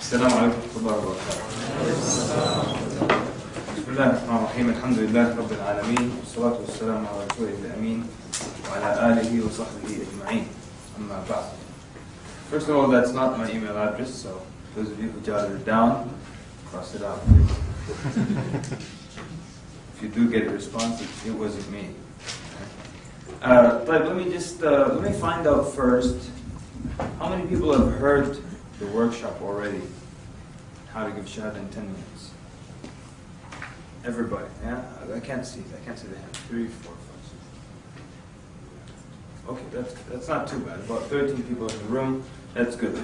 السلام عليكم ورحمة الله وبركاته. بسم الله الرحمن الرحيم. الحمد لله رب العالمين والصلاة والسلام على رسوله الأمين وعلى آله وصحبه أجمعين. أما بعد. First of all, that's not my email address, so those of you who jotted it down, cross it out, please. If you do get a response, it wasn't me. But let me find out first, how many people have heard the workshop already? How to give shahada in 10 minutes. Everybody, yeah? I can't see the hand. 3, 4, 5, 6. Okay, that's not too bad. About 13 people in the room. That's good.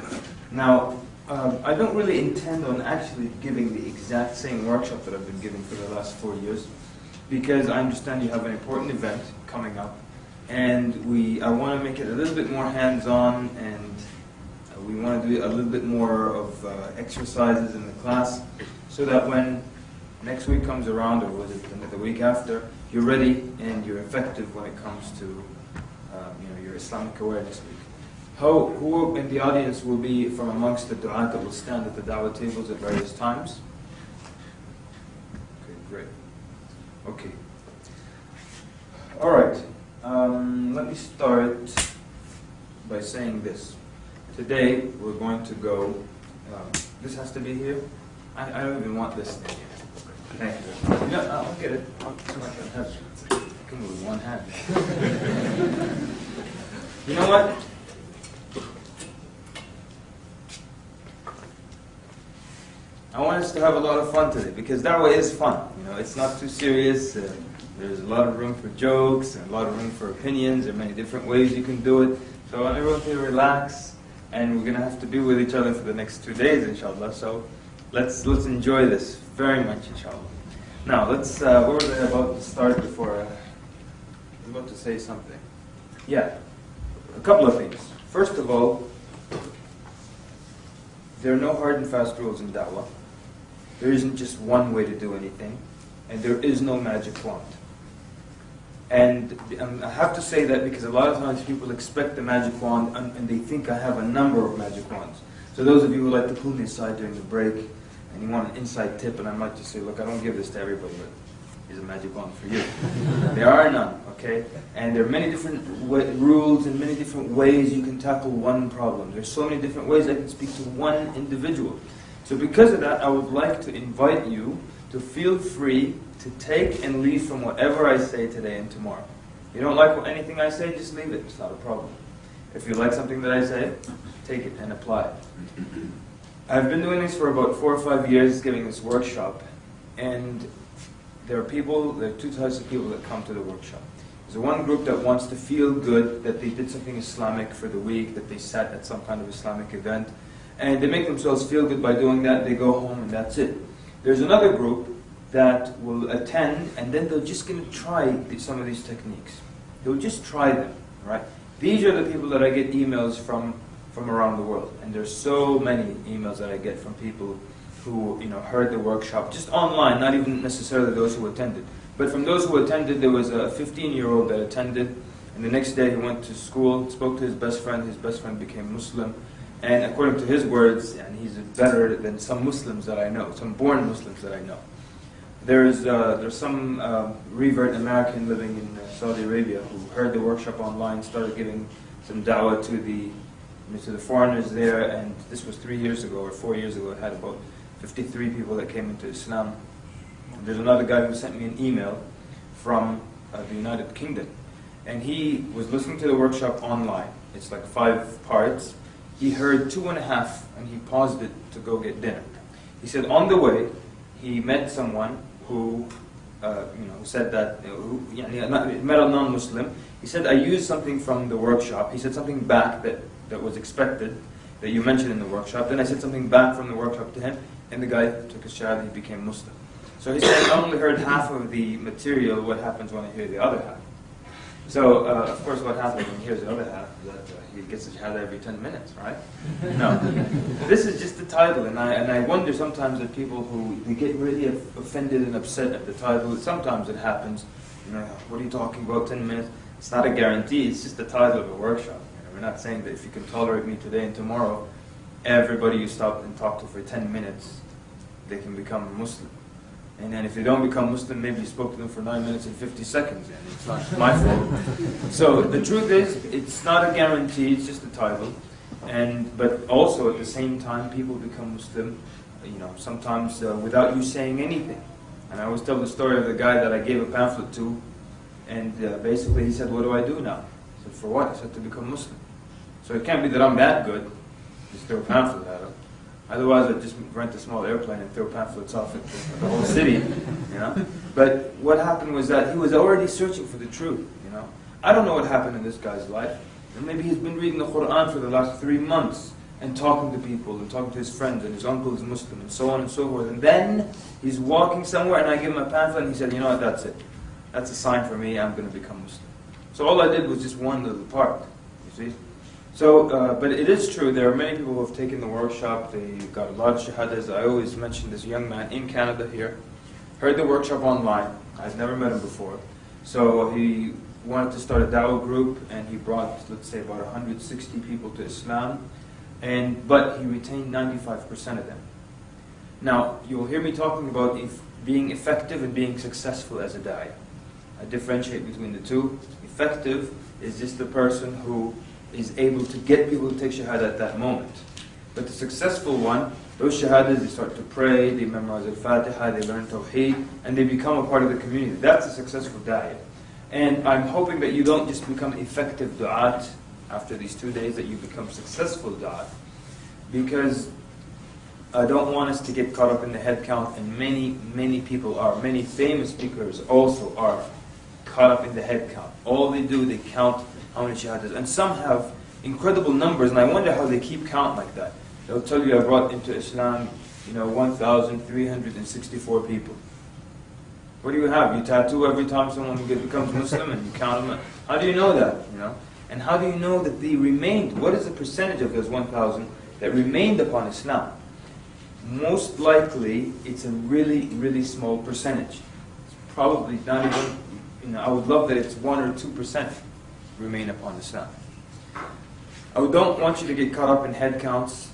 Now, I don't really intend on actually giving the exact same workshop that I've been giving for the last 4 years, because I understand you have an important event coming up, and I want to make it a little bit more hands-on, and we want to do a little bit more of exercises in the class, so that when next week comes around, or was it the week after, you're ready and you're effective when it comes to your Islamic awareness week. Who in the audience will be from amongst the du'at that will stand at the da'wah tables at various times? Okay, great. Okay. All right. Let me start by saying this. Today we're going to go. This has to be here. I don't even want this thing here. Thank you. No, I'll get it. I can move with one hand. You know what? I want us to have a lot of fun today, because da'wah is fun. It's not too serious. There's a lot of room for jokes and a lot of room for opinions. There are many different ways you can do it. So I want everyone to relax, and we're going to have to be with each other for the next 2 days, inshallah. So let's enjoy this very much, inshallah. Now, what was I about to start before? I was about to say something. Yeah, a couple of things. First of all, there are no hard and fast rules in da'wah. There isn't just one way to do anything, and there is no magic wand. And I have to say that because a lot of times people expect the magic wand, and they think I have a number of magic wands. So those of you who like to pull me aside during the break, and you want an inside tip, and I might just say, look, I don't give this to everybody, but here's a magic wand for you. There are none, okay? And there are many different rules and many different ways you can tackle one problem. There's so many different ways I can speak to one individual. So because of that, I would like to invite you to feel free to take and leave from whatever I say today and tomorrow. You don't like anything I say, just leave it. It's not a problem. If you like something that I say, take it and apply it. I've been doing this for about 4 or 5 years, giving this workshop, and there are two types of people that come to the workshop. There's one group that wants to feel good that they did something Islamic for the week, that they sat at some kind of Islamic event, and they make themselves feel good by doing that. They go home and that's it. There's another group that will attend, and then they're just going to try some of these techniques. They'll just try them, right? These are the people that I get emails from around the world, and there's so many emails that I get from people who heard the workshop just online, not even necessarily those who attended. But from those who attended, there was a 15-year-old that attended, and the next day he went to school, spoke to his best friend became Muslim, and according to his words, and he's better than some Muslims that I know, some born Muslims that I know. There's some revert American living in Saudi Arabia who heard the workshop online, started giving some da'wah to the foreigners there, and this was 3 years ago or 4 years ago. It had about 53 people that came into Islam. And there's another guy who sent me an email from the United Kingdom, and he was listening to the workshop online. It's like 5 parts. He heard 2.5, and he paused it to go get dinner. He said on the way, he met someone who said that, met a non-Muslim. He said, I used something from the workshop. He said something back that was expected, that you mentioned in the workshop. Then I said something back from the workshop to him, and the guy took his shahada, he became Muslim. So he said, I only heard half of the material. What happens when I hear the other half? So, of course, what happens when he hears the other half is that he gets the shahada every 10 minutes, right? No. This is just the title, and I wonder sometimes that people they get really offended and upset at the title. Sometimes it happens. What are you talking about, 10 minutes? It's not a guarantee, it's just the title of a workshop. We're not saying that if you can tolerate me today and tomorrow, everybody you stop and talk to for 10 minutes, they can become a Muslim. And then if they don't become Muslim, maybe you spoke to them for 9 minutes and 50 seconds, and it's not my fault. So the truth is, it's not a guarantee, it's just a title. But also at the same time, people become Muslim, sometimes without you saying anything. And I always tell the story of the guy that I gave a pamphlet to, and basically he said, "What do I do now?" I said, "For what?" I said, "To become Muslim." So it can't be that I'm that good, just throw a pamphlet at him. Otherwise I'd just rent a small airplane and throw pamphlets off at the whole city, But what happened was that he was already searching for the truth, I don't know what happened in this guy's life. And maybe he's been reading the Quran for the last 3 months and talking to people and talking to his friends, and his uncle is Muslim and so on and so forth. And then he's walking somewhere and I give him a pamphlet and he said, "You know what, that's it. That's a sign for me, I'm going to become Muslim." So all I did was just one little part, you see. So, but it is true, there are many people who have taken the workshop, they got a lot of shahadas. I always mention this young man in Canada here, heard the workshop online, I'd never met him before. So he wanted to start a dawah group, and he brought, let's say, about 160 people to Islam, but he retained 95% of them. Now, you'll hear me talking about being effective and being successful as a da'ih. I differentiate between the two. Effective is just the person who is able to get people to take shahada at that moment. But the successful one, those shahadas, they start to pray, they memorize al-Fatiha, they learn tawheed, and they become a part of the community. That's a successful da'ih. And I'm hoping that you don't just become effective du'at after these 2 days, that you become successful du'at. Because I don't want us to get caught up in the head count, and many people are. Many famous speakers also are caught up in the head count. All they do, they count how many shahadas. And some have incredible numbers, and I wonder how they keep count like that. They'll tell you I brought into Islam, 1,364 people. What do you have? You tattoo every time someone becomes Muslim and you count them? How do you know that? And how do you know that they remained? What is the percentage of those 1,000 that remained upon Islam? Most likely, it's a really, really small percentage. It's probably not even, I would love that it's 1 or 2% remain upon Islam. I don't want you to get caught up in head counts.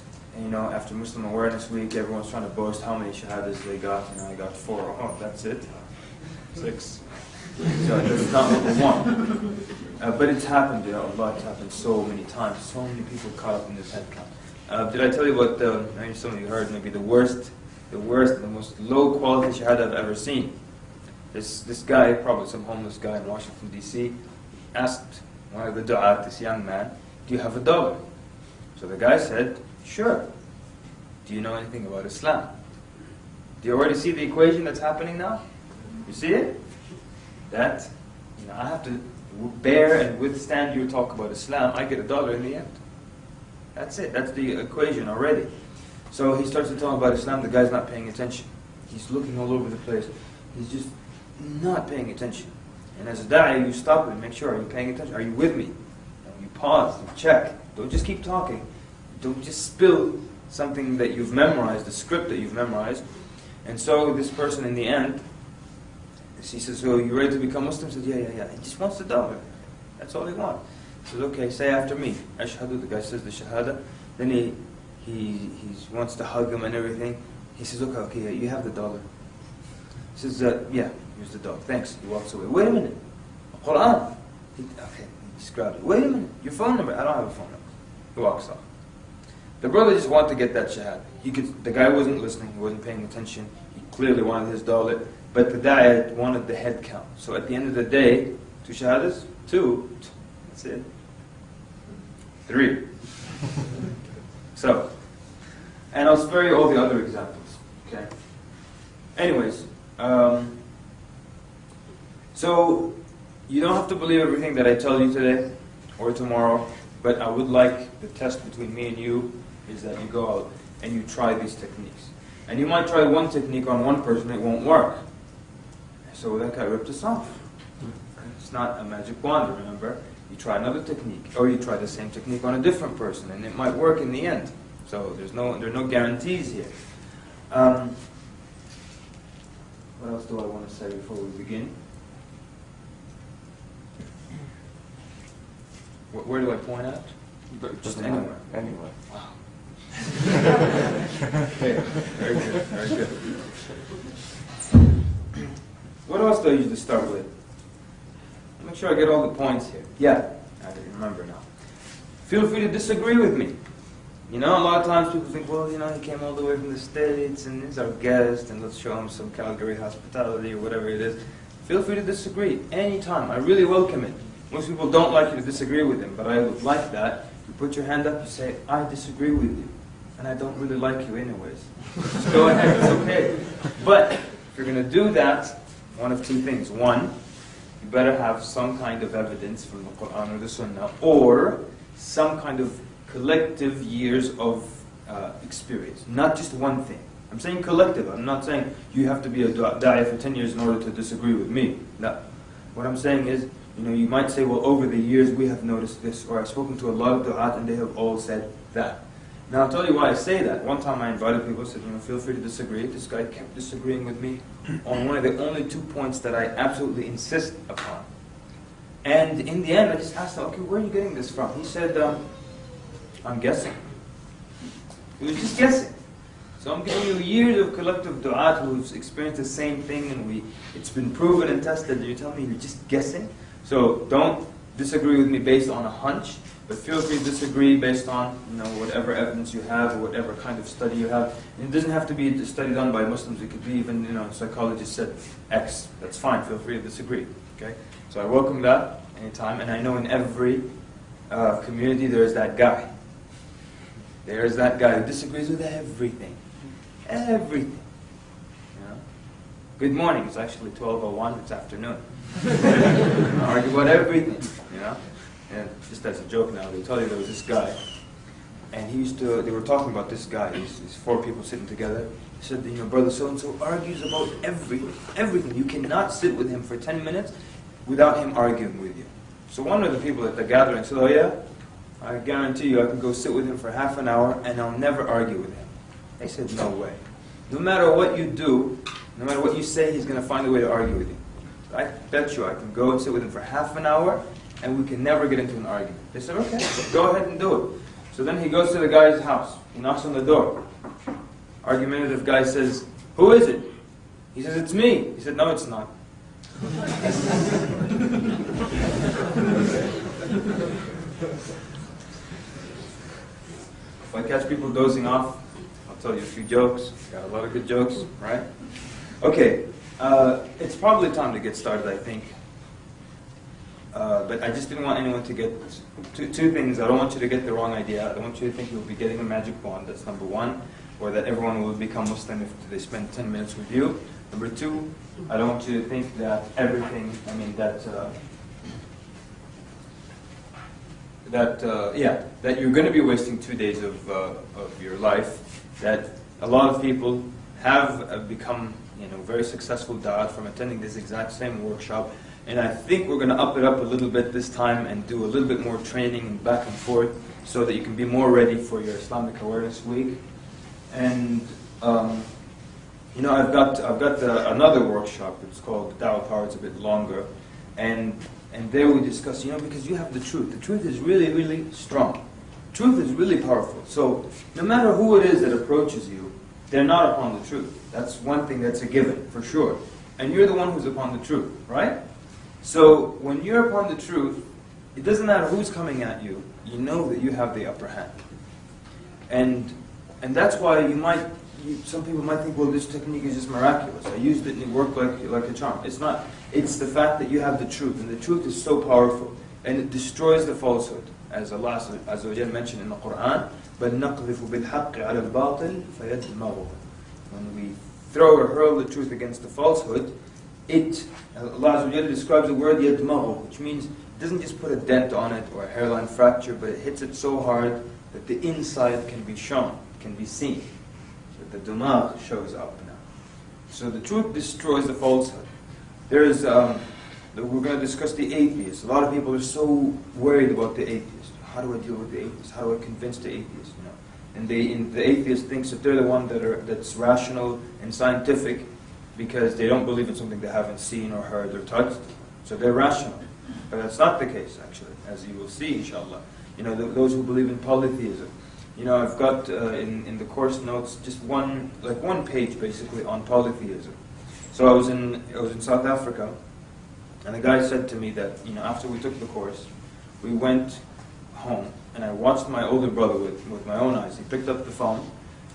After Muslim Awareness Week, everyone's trying to boast how many shahadas they got. I got 4. Oh, that's it. 6. So that's not what we want. But it's happened, Allah, it's happened so many times. So many people caught up in this head count. Did I tell you what, maybe some of you heard, maybe the worst, the most low quality shahada I've ever seen? This guy, probably some homeless guy in Washington, D.C., asked one of the du'at, this young man, "Do you have $1?" So the guy said, "Sure. Do you know anything about Islam?" Do you already see the equation that's happening now? You see it? That, I have to bear and withstand your talk about Islam, I get $1 in the end. That's it. That's the equation already. So he starts to tell him about Islam. The guy's not paying attention. He's looking all over the place. He's just not paying attention. And as a da'i, you stop him and make sure, are you paying attention? Are you with me? And you pause, you check. Don't just keep talking. Don't just spill something that you've memorized, the script that you've memorized. And so this person in the end, he says, "So you ready to become Muslim?" He says, yeah. He just wants $1. That's all he wants. He says, "Okay, say after me. Ashhadu." The guy says the shahada. Then he wants to hug him and everything. He says, okay, yeah, you have $1. He says, "Yeah, here's $1. Thanks." He walks away. "Wait a minute. Quran." He just grabbed it. "Wait a minute. Your phone number." "I don't have a phone number." He walks off. The brother just wanted to get that shahada. The guy wasn't listening. He wasn't paying attention. He clearly wanted his $1. But the da'i wanted the head count. So at the end of the day, 2 shahadas? 2. That's it. 3. So, and I'll spare you all the other examples. Okay. Anyways, so you don't have to believe everything that I tell you today or tomorrow, but I would like the test between me and you is that you go out and you try these techniques. And you might try one technique on one person, it won't work. So that guy ripped us off. It's not a magic wand, remember? You try another technique, or you try the same technique on a different person, and it might work in the end. So there are no guarantees here. What else do I want to say before we begin? Where do I point at? Just anywhere. Anywhere. Wow. Okay, very good, very good. What else do I usually start with? Make sure I get all the points here. Yeah, I remember now. Feel free to disagree with me. You know, a lot of times people think, well, you know, he came all the way from the States and he's our guest and let's show him some Calgary hospitality or whatever it is. Feel free to disagree anytime. I really welcome it. Most people don't like you to disagree with them, but I would like that. You put your hand up, you say, I disagree with you. And I don't really like you anyways. Just go ahead, it's okay. But if you're going to do that, one of two things. One, you better have some kind of evidence from the Quran or the Sunnah, or some kind of collective years of experience, not just one thing. I'm saying collective. I'm not saying you have to be a da'iyah for 10 years in order to disagree with me. No. What I'm saying is, you know, you might say, well, over the years we have noticed this, or I've spoken to a lot of du'at and they have all said that. Now I'll tell you why I say that. One time I invited people, said, you know, feel free to disagree. This guy kept disagreeing with me on one of the only 2 points that I absolutely insist upon. And in the end, I just asked him, okay, where are you getting this from? He said, I'm guessing. He was just guessing. So I'm giving you years of collective du'at who's experienced the same thing and it's been proven and tested. You tell me you're just guessing? So don't disagree with me based on a hunch, but feel free to disagree based on, you know, whatever evidence you have or whatever kind of study you have. And it doesn't have to be a study done by Muslims. It could be even, you know, a psychologist said X. That's fine. Feel free to disagree. Okay? So I welcome that anytime. And I know in every community there is that guy. There is that guy who disagrees with everything. Everything. You know? Good morning. It's actually 12:01. It's afternoon. Argue about everything. You know? And just as a joke now, they tell you there was this guy, and they were talking about this guy, these 4 people sitting together. He said, you know, brother so-and-so argues about everything. You cannot sit with him for 10 minutes without him arguing with you. So one of the people at the gathering said, oh yeah? I guarantee you I can go sit with him for half an hour and I'll never argue with him. They said, no way. No matter what you do, no matter what you say, he's going to find a way to argue with you. I bet you I can go and sit with him for half an hour and we can never get into an argument. They said, okay, go ahead and do it. So then he goes to the guy's house. He knocks on the door. Argumentative guy says, who is it? He says, it's me. He said, no, it's not. If I catch people dozing off, I'll tell you a few jokes. Got a lot of good jokes, right? Okay, it's probably time to get started, I think. But I just didn't want anyone to get two things. I don't want you to get the wrong idea. I don't want you to think you'll be getting a magic wand. That's number one. Or that everyone will become Muslim if they spend 10 minutes with you. Number two, I don't want you to think that everything, that you're going to be wasting 2 days of your life. That a lot of people have become, very successful da'at from attending this exact same workshop. And I think we're going to up it up a little bit this time and do a little bit more training and back and forth so that you can be more ready for your Islamic Awareness Week. And I've got another workshop. It's called Dawah Power. It's a bit longer, and there we discuss. Because you have the truth. The truth is really, really strong. Truth is really powerful. So no matter who it is that approaches you, they're not upon the truth. That's one thing that's a given for sure. And you're the one who's upon the truth, right? So when you're upon the truth, it doesn't matter who's coming at you. You know that you have the upper hand. And that's why some people might think, well, this technique is just miraculous. I used it and it worked like a charm. It's not. It's the fact that you have the truth, and the truth is so powerful, and it destroys the falsehood, as Allah Azza wa Jalla mentioned in the Quran. بَلْ نَقْذِفُ بِالْحَقِّ عَلَى الْبَاطِلِ فَيَدْمَغُهُ. When we throw or hurl the truth against the falsehood, Allah Azza wa Jalla describes the word يَدْمَغُهُ, which means it doesn't just put a dent on it or a hairline fracture, but it hits it so hard that the inside can be shown, can be seen. So the dumagh shows up now. So the truth destroys the falsehood. We're going to discuss the atheist. A lot of people are so worried about the atheist. How do I deal with the atheist? How do I convince the atheist? And the atheist thinks that they're the one that's rational and scientific because they don't believe in something they haven't seen or heard or touched. So they're rational. But that's not the case, actually, as you will see, inshallah. Those who believe in polytheism, I've got in the course notes just one page basically on polytheism. So I was in South Africa, and the guy said to me that after we took the course, we went home, and I watched my older brother with my own eyes. He picked up the phone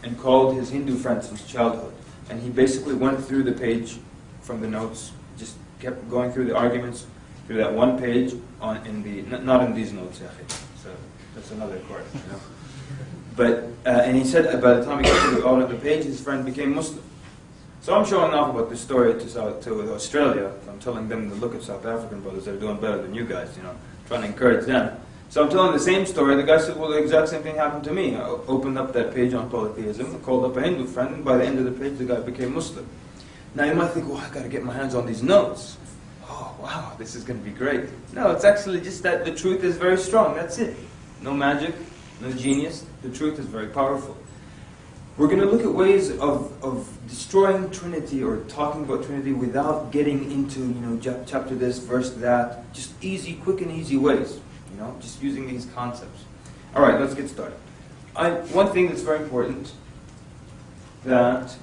and called his Hindu friend since childhood, and he basically went through the page from the notes, just kept going through the arguments through that one page not in these notes, so that's another course. But and he said by the time he got to the end of the page, his friend became Muslim. So I'm showing off about this story to Australia. I'm telling them to look at South African brothers that are doing better than you guys, trying to encourage them. So I'm telling the same story. The guy said, well, the exact same thing happened to me. I opened up that page on polytheism, called up a Hindu friend, and by the end of the page, the guy became Muslim. Now you might think, well, I got to get my hands on these notes. Oh, wow, this is going to be great. No, it's actually just that the truth is very strong. That's it. No magic, no genius. The truth is very powerful. We're going to look at ways of destroying Trinity or talking about Trinity without getting into, chapter this, verse that. Just easy, quick and easy ways. Just using these concepts. All right, let's get started. One thing that's very important that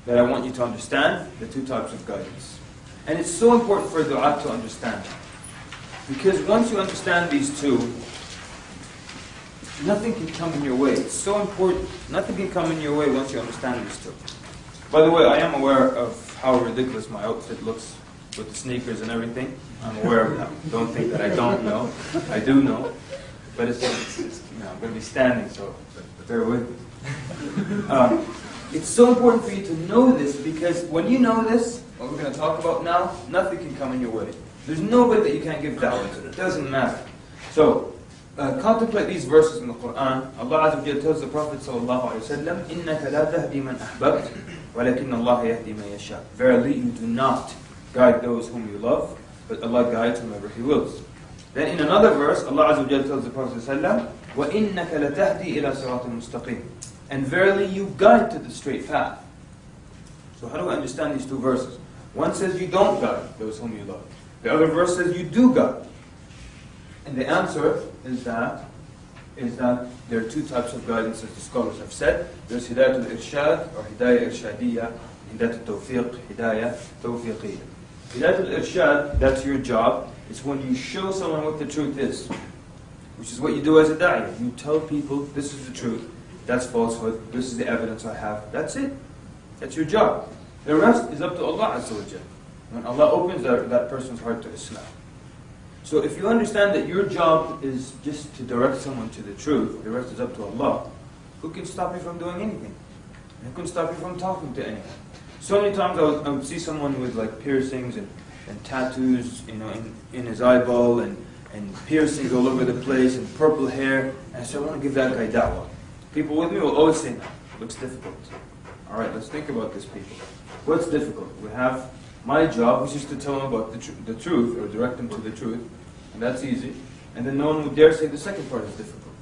I want you to understand, the two types of guidance. And it's so important for du'a to understand. Because once you understand these two, nothing can come in your way. It's so important. Nothing can come in your way once you understand these two. By the way, I am aware of how ridiculous my outfit looks with the sneakers and everything. I'm aware of that. Don't think that I don't know. I do know. But it's I'm going to be standing, so bear with me. It's so important for you to know this, because when you know this, what we're going to talk about now, nothing can come in your way. There's nobody that you can't give da'wah to. It doesn't matter. So, contemplate these verses in the Quran. Allah Azza wa Jalla tells the Prophet sallallahu alaihi wasallam, إِنَّكَ لَا تَهْدِي مَنْ أَحْبَبْتَ وَلَكِنَّ اللَّهَ يَهْدِي مَنْ يَشَاءُ. Verily, you do not guide those whom you love, but Allah guides whomever He wills. Then in another verse, Allah Azza wa Jalla tells the Prophet sallallahu alaihi wasallam, وَإِنَّكَ لَتَهْدِي إِلَى صِرَاطٍ مُسْتَقِيمٍ. And verily, you guide to the straight path. So how do I understand these two verses? One says you don't guide those whom you love. The other verse says you do guide. And the answer is that there are two types of guidance, as the scholars have said. There's Hidayat al-Irshad, or Hidayah Irshadiyya, Hidayat al-Tawfiq, Hidayah Tawfiqiyya. Hidayat al-Irshad, that's your job. It's when you show someone what the truth is, which is what you do as a da'iyah. You tell people, this is the truth, that's falsehood, this is the evidence I have. That's it. That's your job. The rest is up to Allah Azza wa Jalla. When Allah opens that person's heart to Islam. So if you understand that your job is just to direct someone to the truth, the rest is up to Allah, who can stop you from doing anything? Who can stop you from talking to anyone? So many times I would see someone with like piercings and tattoos, in his eyeball and piercings all over the place and purple hair, and I said, I want to give that guy da'wah. People with me will always say, no, it looks difficult. All right, let's think about this, people. What's difficult? We have my job, which is to tell them about the truth, or direct them to the truth, and that's easy. And then no one would dare say the second part is difficult.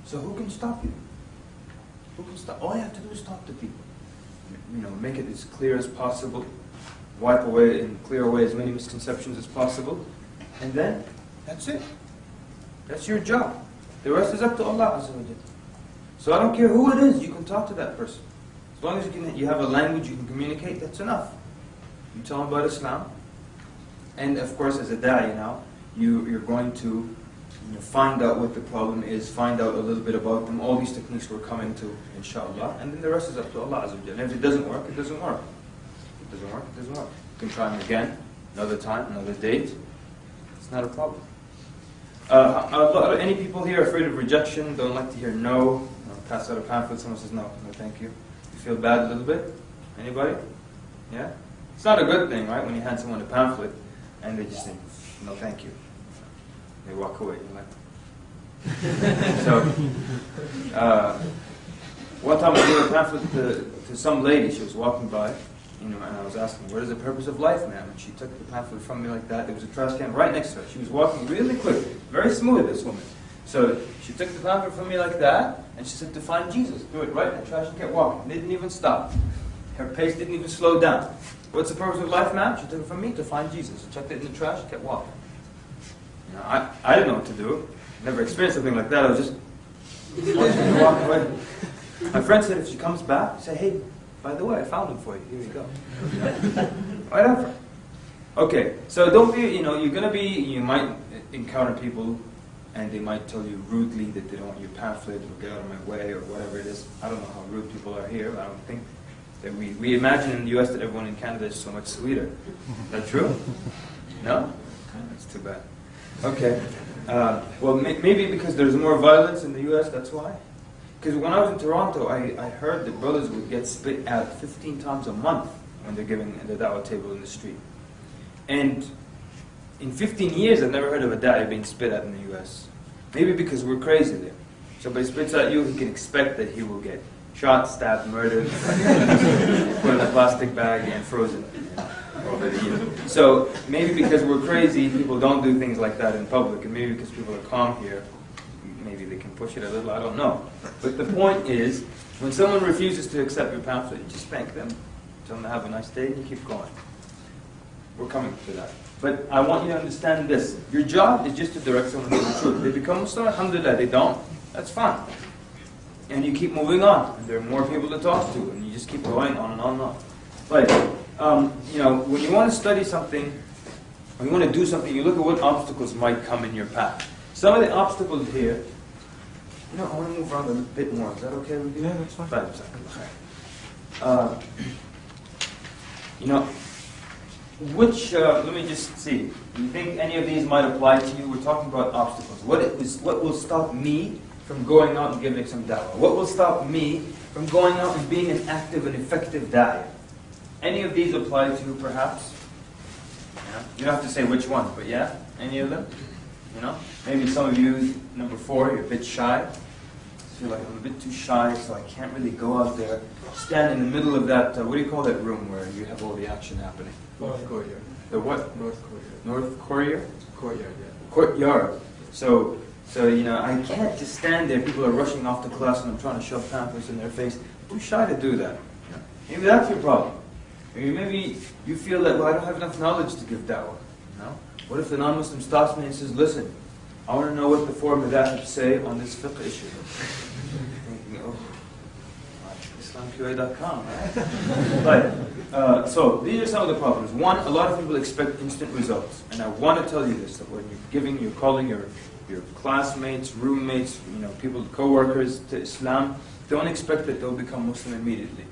So who can stop you? Who can stop? All you have to do is talk to people. Make it as clear as possible. Wipe away and clear away as many misconceptions as possible. And then, that's it. That's your job. The rest is up to Allah Azza wa Jalla. So I don't care who it is, you can talk to that person. As long as you have a language you can communicate, that's enough. You tell them about Islam. And of course, as a da'i now, you're going to find out what the problem is, find out a little bit about them. All these techniques we're coming to, inshallah. And then the rest is up to Allah Azza wa Jalla. And if it doesn't work, it doesn't work. If it doesn't work, it doesn't work. You can try them again, another time, another date. It's not a problem. Any people here afraid of rejection, don't like to hear no? Pass out a pamphlet, someone says no, no thank you. You feel bad a little bit? Anybody? Yeah? It's not a good thing, right? When you hand someone a pamphlet and they just say, no thank you. They walk away. You're like, so, one time I gave a pamphlet to some lady. She was walking by, and I was asking, what is the purpose of life, ma'am? And she took the pamphlet from me like that. There was a trash can right next to her. She was walking really quick, very smooth, this woman. So she took the pamphlet from me like that, and she said to find Jesus. Do it right in the trash and kept walking. Didn't even stop. Her pace didn't even slow down. What's the purpose of life, ma'am? She took it from me to find Jesus. I chucked it in the trash and kept walking. I didn't know what to do. Never experienced something like that. I was just wants me to walk away. My friend said if she comes back, say, hey, by the way, I found him for you. Here you go. Whatever. Okay, so don't be, you might encounter people and they might tell you rudely that they don't want your pamphlet or get out of my way or whatever it is. I don't know how rude people are here. I don't think that we imagine in the US that everyone in Canada is so much sweeter. Is that true? No? That's too bad. Okay. Well, maybe because there's more violence in the US, that's why. Because when I was in Toronto, I heard that brothers would get spit at 15 times a month when they're giving the da'wah table in the street. And in 15 years, I've never heard of a da'ih being spit at in the US. Maybe because we're crazy there. Somebody spits at you, he can expect that he will get shot, stabbed, murdered, put in a plastic bag and frozen. So maybe because we're crazy, people don't do things like that in public, and maybe because people are calm here, maybe they can push it a little, I don't know. But the point is, when someone refuses to accept your pamphlet, you just thank them, tell them to have a nice day, and you keep going. We're coming to that. But I want you to understand this. Your job is just to direct someone to the truth. They become Muslim, alhamdulillah, they don't. That's fine. And you keep moving on, and there are more people to talk to, and you just keep going on and on and on. But, when you want to study something, when you want to do something, you look at what obstacles might come in your path. Some of the obstacles here, I want to move around a bit more. Is that okay with you? Yeah, that's fine. 5 seconds. Let me just see. Do you think any of these might apply to you? We're talking about obstacles. What will stop me from going out and giving some da'wah? What will stop me from going out and being an active and effective da'wah? Any of these apply to you, perhaps? Yeah? You don't have to say which one, but yeah? Any of them? Maybe some of you, number 4, you're a bit shy. I feel like I'm a bit too shy, so I can't really go out there, stand in the middle of that, what do you call that room where you have all the action happening? North Korea. The what? North Korea. North Korea? Courtyard, yeah. Courtyard. So I can't just stand there, people are rushing off to class and I'm trying to shove pamphlets in their face. I'm too shy to do that. Maybe that's your problem. Maybe you feel that, I don't have enough knowledge to give da'wah. What if the non-Muslim stops me and says, listen, I want to know what the four madhahib say on this fiqh issue. IslamQA.com, right? So these are some of the problems. One, a lot of people expect instant results. And I want to tell you this, that when you're calling your classmates, roommates, people, co-workers to Islam, don't expect that they'll become Muslim immediately.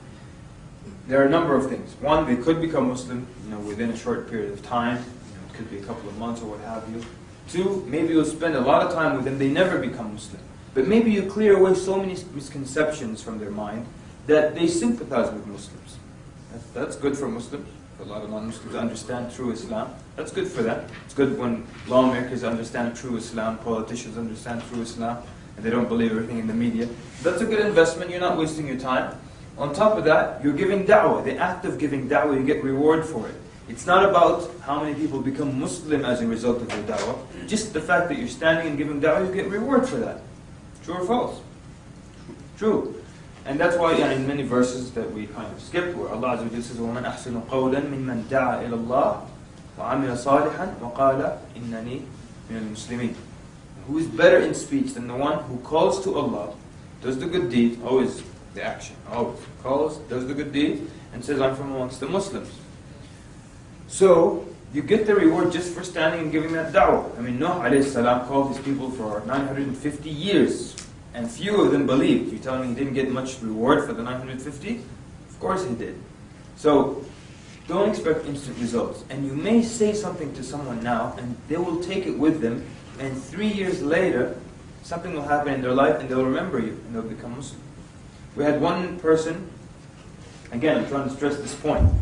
There are a number of things. One, they could become Muslim, within a short period of time. It could be a couple of months or what have you. 2, maybe you'll spend a lot of time with them, they never become Muslim. But maybe you clear away so many misconceptions from their mind that they sympathize with Muslims. That's good for Muslims. A lot of non-Muslims understand true Islam. That's good for them. It's good when lawmakers understand true Islam, politicians understand true Islam, and they don't believe everything in the media. That's a good investment. You're not wasting your time. On top of that, you're giving da'wah. The act of giving da'wah, you get reward for it. It's not about how many people become Muslim as a result of your da'wah. Just the fact that you're standing and giving da'wah, you get reward for that. True or false? True. And that's why in many verses that we kind of skipped, where Allah Azza wa Jalla says, وَمَنْ أَحْسَنُ قَوْلًا مِمَّنْ دَعَى إِلَى اللَّهِ وَعَمِلَ صَالِحًا وَقَالَ إِنَّنِي مِنَ الْمُسْلِمِينَ. Who is better in speech than the one who calls to Allah, does the good deed, always the action, always calls, does the good deed, and says, I'm from amongst the Muslims. So, you get the reward just for standing and giving that da'wah. Nuh alayhi salam called his people for 950 years, and few of them believed. You're telling me he didn't get much reward for the 950? Of course he did. So, don't expect instant results. And you may say something to someone now, and they will take it with them, and 3 years later, something will happen in their life, and they'll remember you, and they'll become Muslim. We had one person, again, I'm trying to stress this point,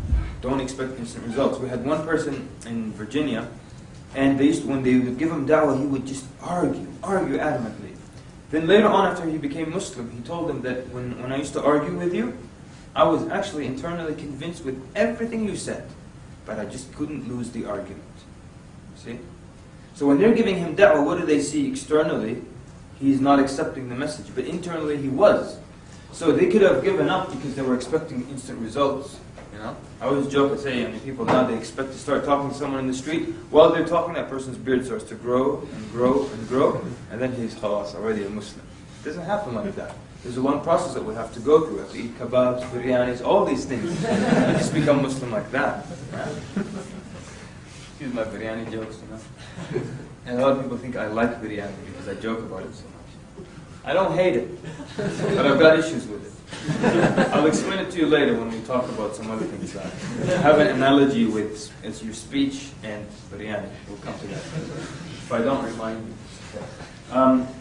don't expect instant results. We had one person in Virginia, and when they would give him da'wah, he would just argue adamantly. Then later on, after he became Muslim, he told them that when I used to argue with you, I was actually internally convinced with everything you said, but I just couldn't lose the argument. See? So when they're giving him da'wah, what do they see externally? He's not accepting the message, but internally he was. So they could have given up because they were expecting instant results. I always joke and say, people now, they expect to start talking to someone in the street. While they're talking, that person's beard starts to grow and grow and grow, and then he's khalas, already a Muslim. It doesn't happen like that. There's a long process that we have to go through. We have to eat kebabs, biryanis, all these things. You just become Muslim like that. Right? Excuse my biryani jokes, you know. And a lot of people think I like biryani because I joke about it so much. I don't hate it, but I've got issues with it. I'll explain it to you later when we talk about some other things. I have an analogy with your speech and biryani. We'll come to that. If I don't, remind me.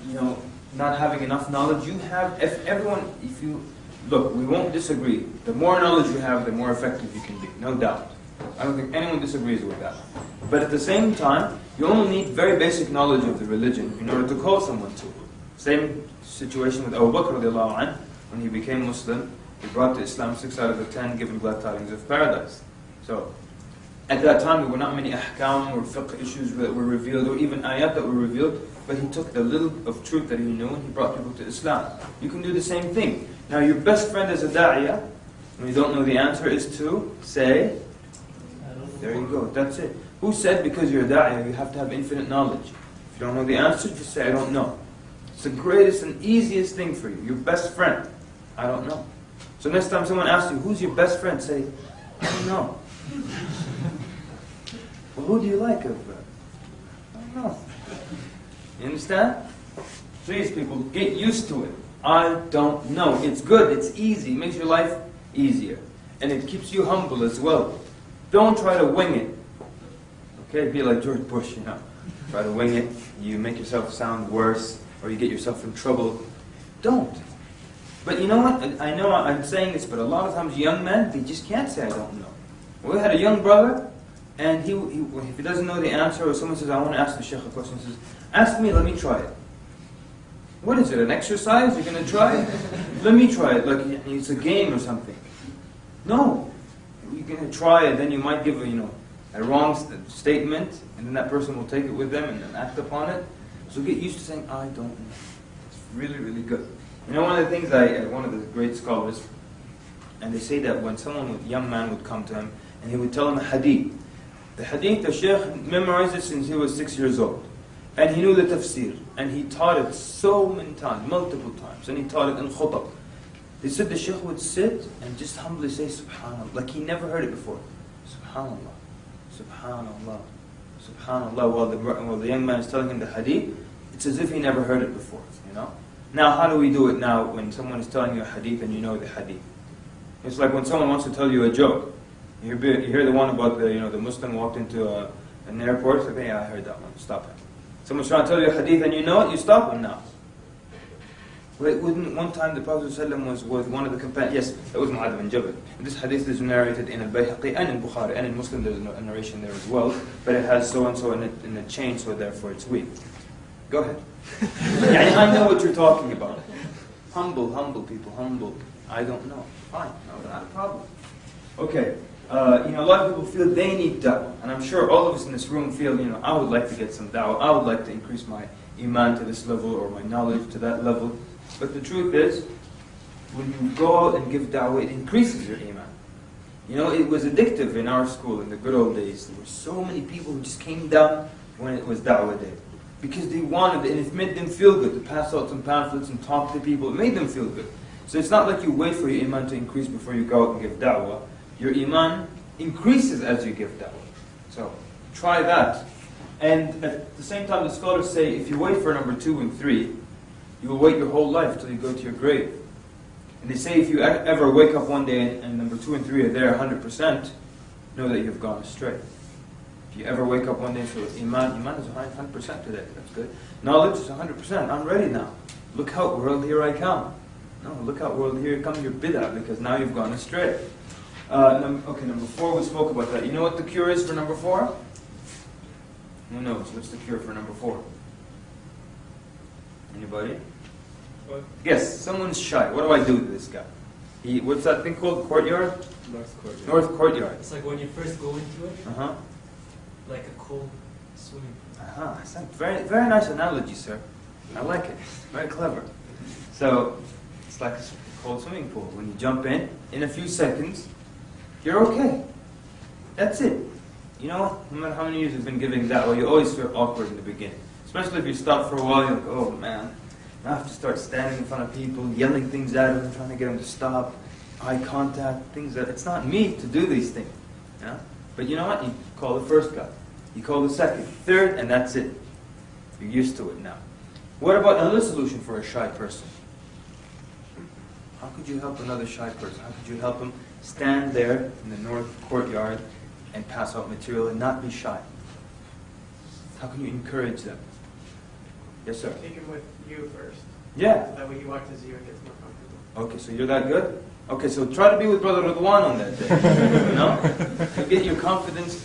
You know, not having enough knowledge. You have, if you look, we won't disagree. The more knowledge you have, the more effective you can be, no doubt. I don't think anyone disagrees with that. But at the same time, you only need very basic knowledge of the religion in order to call someone to. Same situation with Abu Bakr radiallahu anh. When he became Muslim, he brought to Islam 6 out of the 10 given glad tidings of paradise. So, at that time, there were not many ahkam or fiqh issues that were revealed, or even ayat that were revealed, but he took the little of truth that he knew and he brought people to Islam. You can do the same thing. Now, your best friend as a da'iyah, when you don't know the answer, is to say, there you go, that's it. Who said because you're a da'iyah, you have to have infinite knowledge? If you don't know the answer, just say, I don't know. It's the greatest and easiest thing for you. Your best friend, I don't know. So next time someone asks you, who's your best friend? Say, I don't know. Well, who do you like? I don't know. You understand? Please, people, get used to it. I don't know. It's good. It's easy. It makes your life easier. And it keeps you humble as well. Don't try to wing it. Okay? Be like George Bush, you know. Try to wing it. You make yourself sound worse, or you get yourself in trouble. Don't. But you know what? I know I'm saying this, but a lot of times young men, they just can't say I don't know. We had a young brother, and if he doesn't know the answer, or someone says, I want to ask the sheikh a question, he says, ask me, let me try it. What is it, an exercise? You're going to try it? Let me try it, like it's a game or something. No. You're going to try it, then you might give a wrong statement, and then that person will take it with them and then act upon it. So get used to saying, I don't know. It's really, really good. You know, one of the things one of the great scholars, and they say that when a young man would come to him, and he would tell him a hadith. The hadith, the sheikh memorized it since he was 6 years old. And he knew the tafsir. And he taught it so many times, multiple times. And he taught it in khutab. They said the sheikh would sit and just humbly say, Subhanallah, like he never heard it before. Subhanallah, Subhanallah, Subhanallah. While the young man is telling him the hadith, it's as if he never heard it before, you know. Now, how do we do it now when someone is telling you a hadith and you know the hadith? It's like when someone wants to tell you a joke. You hear the one about the Muslim walked into an airport. It's like, yeah, I heard that one. Stop it. Someone's trying to tell you a hadith and you know it, you stop him now. One time the Prophet ﷺ was one of the companions. Yes, that was Mu'adh bin Jabal. This hadith is narrated in Al-Bayhaqi and in Bukhari and in Muslim. There's a narration there as well, but it has so and so in the chain, so therefore it's weak. Go ahead. I know what you're talking about. Humble people, humble. I don't know. Fine, no, not a problem. Okay. A lot of people feel they need da'wah, and I'm sure all of us in this room feel, I would like to get some da'wah. I would like to increase my iman to this level or my knowledge to that level. But the truth is, when you go out and give da'wah, it increases your iman. It was addictive in our school in the good old days. There were so many people who just came down when it was da'wah day. Because they wanted it, and it made them feel good to pass out some pamphlets and talk to people. It made them feel good. So it's not like you wait for your iman to increase before you go out and give da'wah. Your iman increases as you give da'wah. So try that. And at the same time, the scholars say, if you wait for number 2 and 3, you will wait your whole life till you go to your grave. And they say if you ever wake up one day and number 2 and 3 are there 100%, know that you've gone astray. If you ever wake up one day and say, iman is 100% today, that's good. Knowledge is 100%, I'm ready now. Look out world, here I come. No, look out world, here comes your bid'ah, because now you've gone astray. Number 4, we spoke about that. You know what the cure is for number 4? Who knows? What's the cure for number 4? Anybody? What? Yes, someone's shy. What do I do to this guy? What's that thing called? Courtyard? North Courtyard. North Courtyard. It's like when you first go into it, like a cold swimming pool. That's a very, very nice analogy, sir. I like it. Very clever. So, it's like a cold swimming pool. When you jump in a few seconds, you're okay. That's it. You know what? No matter how many years you've been giving da'wah, you always feel awkward in the beginning. Especially if you stop for a while, you're like, oh man. I have to start standing in front of people, yelling things at them, trying to get them to stop, eye contact, things that, it's not me to do these things. Yeah? But you know what? You call the first guy. You call the second, third, and that's it. You're used to it now. What about another solution for a shy person? How could you help another shy person? How could you help them stand there in the north courtyard and pass out material and not be shy? How can you encourage them? Yes, sir. Take him with you first. Yeah. So that way he walks to you and gets more comfortable. Okay, so you're that good? Okay, so try to be with Brother Radwan on that day. You know? To get your confidence,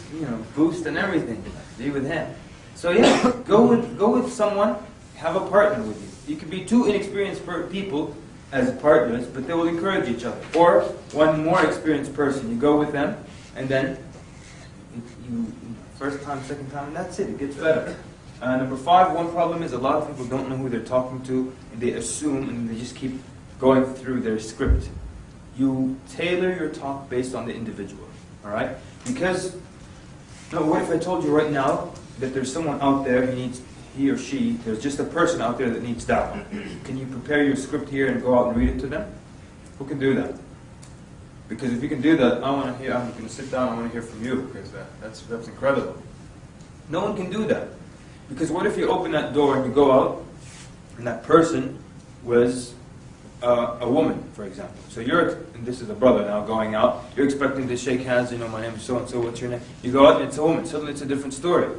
boost and everything. Be with him. So yeah, go with someone, have a partner with you. You could be two inexperienced people as partners, but they will encourage each other. Or one more experienced person, you go with them, and then you first time, second time, and that's it. It gets better. Number 5, one problem is a lot of people don't know who they're talking to, and they assume, and they just keep going through their script. You tailor your talk based on the individual, all right? Because, what if I told you right now that there's someone out there who needs, he or she, there's just a person out there that needs da'wah. Can you prepare your script here and go out and read it to them? Who can do that? Because if you can do that, I'm going to sit down, I want to hear from you, because that's incredible. No one can do that. Because what if you open that door and you go out, and that person was a woman, for example. So and this is a brother now going out, you're expecting to shake hands, my name is so-and-so, what's your name? You go out and it's a woman, suddenly it's a different story,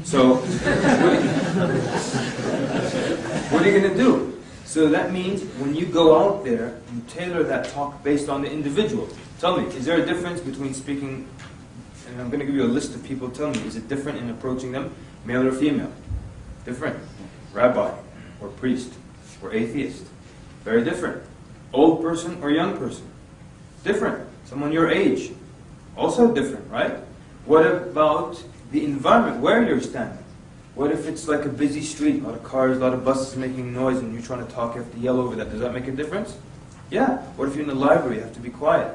So, what are you going to do? So that means when you go out there, you tailor that talk based on the individual. Tell me, is there a difference between speaking, and I'm going to give you a list of people, tell me, is it different in approaching them, male or female? Different. Rabbi, or priest, or atheist. Very different. Old person or young person? Different. Someone your age? Also different, right? What about the environment where you're standing? What if it's like a busy street, a lot of cars, a lot of buses making noise, and you're trying to talk, you have to yell over that. Does that make a difference? Yeah. What if you're in the library, you have to be quiet?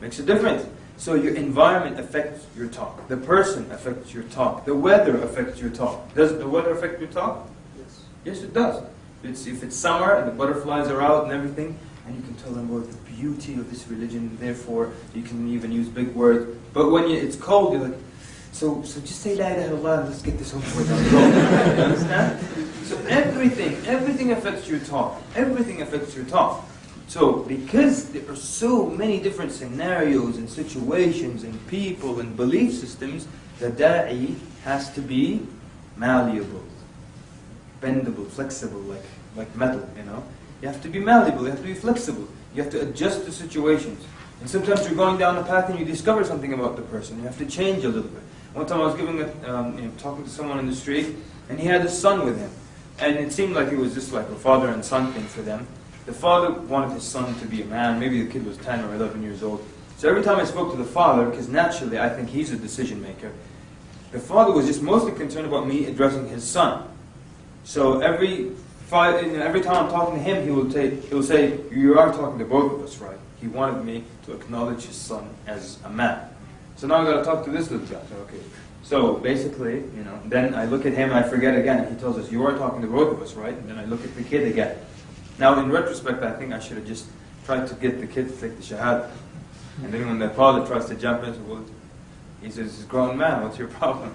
Makes a difference. So your environment affects your talk. The person affects your talk. The weather affects your talk. Does the weather affect your talk? Yes. Yes, it does. If it's summer and the butterflies are out and everything, and you can tell them about the beauty of this religion, therefore you can even use big words. But when it's cold, you're like, so just say La ilaha illallah and let's get this over with. You understand? So everything affects your talk. Everything affects your talk. So because there are so many different scenarios and situations and people and belief systems, the da'i has to be malleable, bendable, flexible, like metal, You have to be malleable, you have to be flexible. You have to adjust to situations. And sometimes you're going down a path and you discover something about the person. You have to change a little bit. One time I was talking to someone in the street, and he had a son with him. And it seemed like it was just like a father and son thing for them. The father wanted his son to be a man. Maybe the kid was 10 or 11 years old. So every time I spoke to the father, because naturally I think he's a decision maker, the father was just mostly concerned about me addressing his son. So every time I'm talking to him, he will say, you are talking to both of us, right? He wanted me to acknowledge his son as a man. So now I've got to talk to this little guy. Okay. So basically, then I look at him and I forget again. And he tells us, you are talking to both of us, right? And then I look at the kid again. Now in retrospect, I think I should have just tried to get the kid to take the shahada. And then when the father tries to jump in, well, he says, he's a grown man, what's your problem?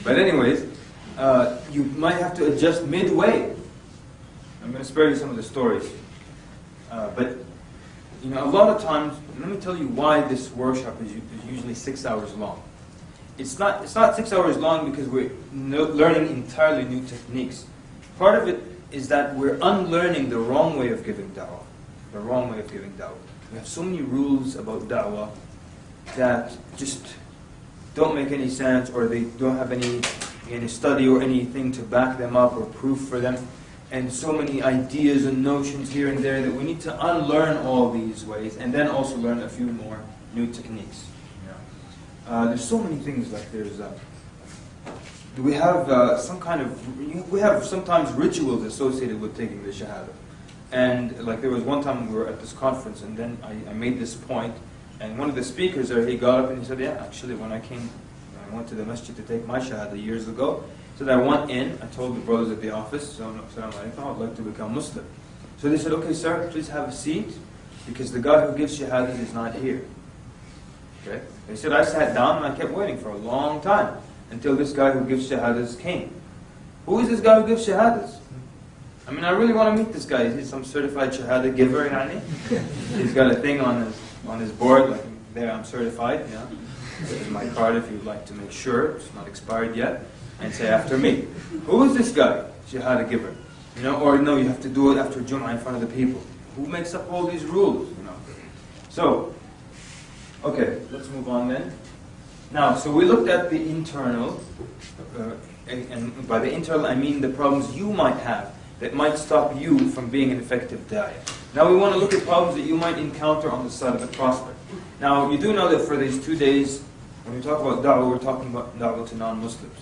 But anyways, you might have to adjust midway. I'm going to spare you some of the stories. But a lot of times, let me tell you why this workshop is usually 6 hours long. It's not 6 hours long because we're learning entirely new techniques. Part of it is that we're unlearning the wrong way of giving da'wah. The wrong way of giving da'wah. We have so many rules about da'wah that just don't make any sense, or they don't have any study or anything to back them up or proof for them. And so many ideas and notions here and there that we need to unlearn all these ways and then also learn a few more new techniques. There's so many things like we have sometimes rituals associated with taking the shahada. And like there was one time we were at this conference and then I made this point, and one of the speakers there, he got up and he said, yeah, actually when I went to the masjid to take my shahada years ago, So I went in, I told the brothers at the office, Assalamu alaikum, I'd like to become Muslim. So they said, okay sir, please have a seat, because the guy who gives shahadas is not here. Okay? They said, I sat down and I kept waiting for a long time, until this guy who gives shahadas came. Who is this guy who gives shahadas? I mean, I really want to meet this guy. Is he some certified shahada giver, yani? He's got a thing on his board, like, there, I'm certified, yeah. This is my card if you'd like to make sure, it's not expired yet, and say after me. Who is this guy, shahada giver? You know, or no, you have to do it after Jum'ah in front of the people. Who makes up all these rules, you know? So, okay, let's move on then. Now, so we looked at the internal, and by the internal I mean the problems you might have that might stop you from being an effective da'iyah. Now we want to look at problems that you might encounter on the side of the prospect. Now you do know that for these 2 days, when we talk about da'wah, we're talking about da'wah to non-Muslims.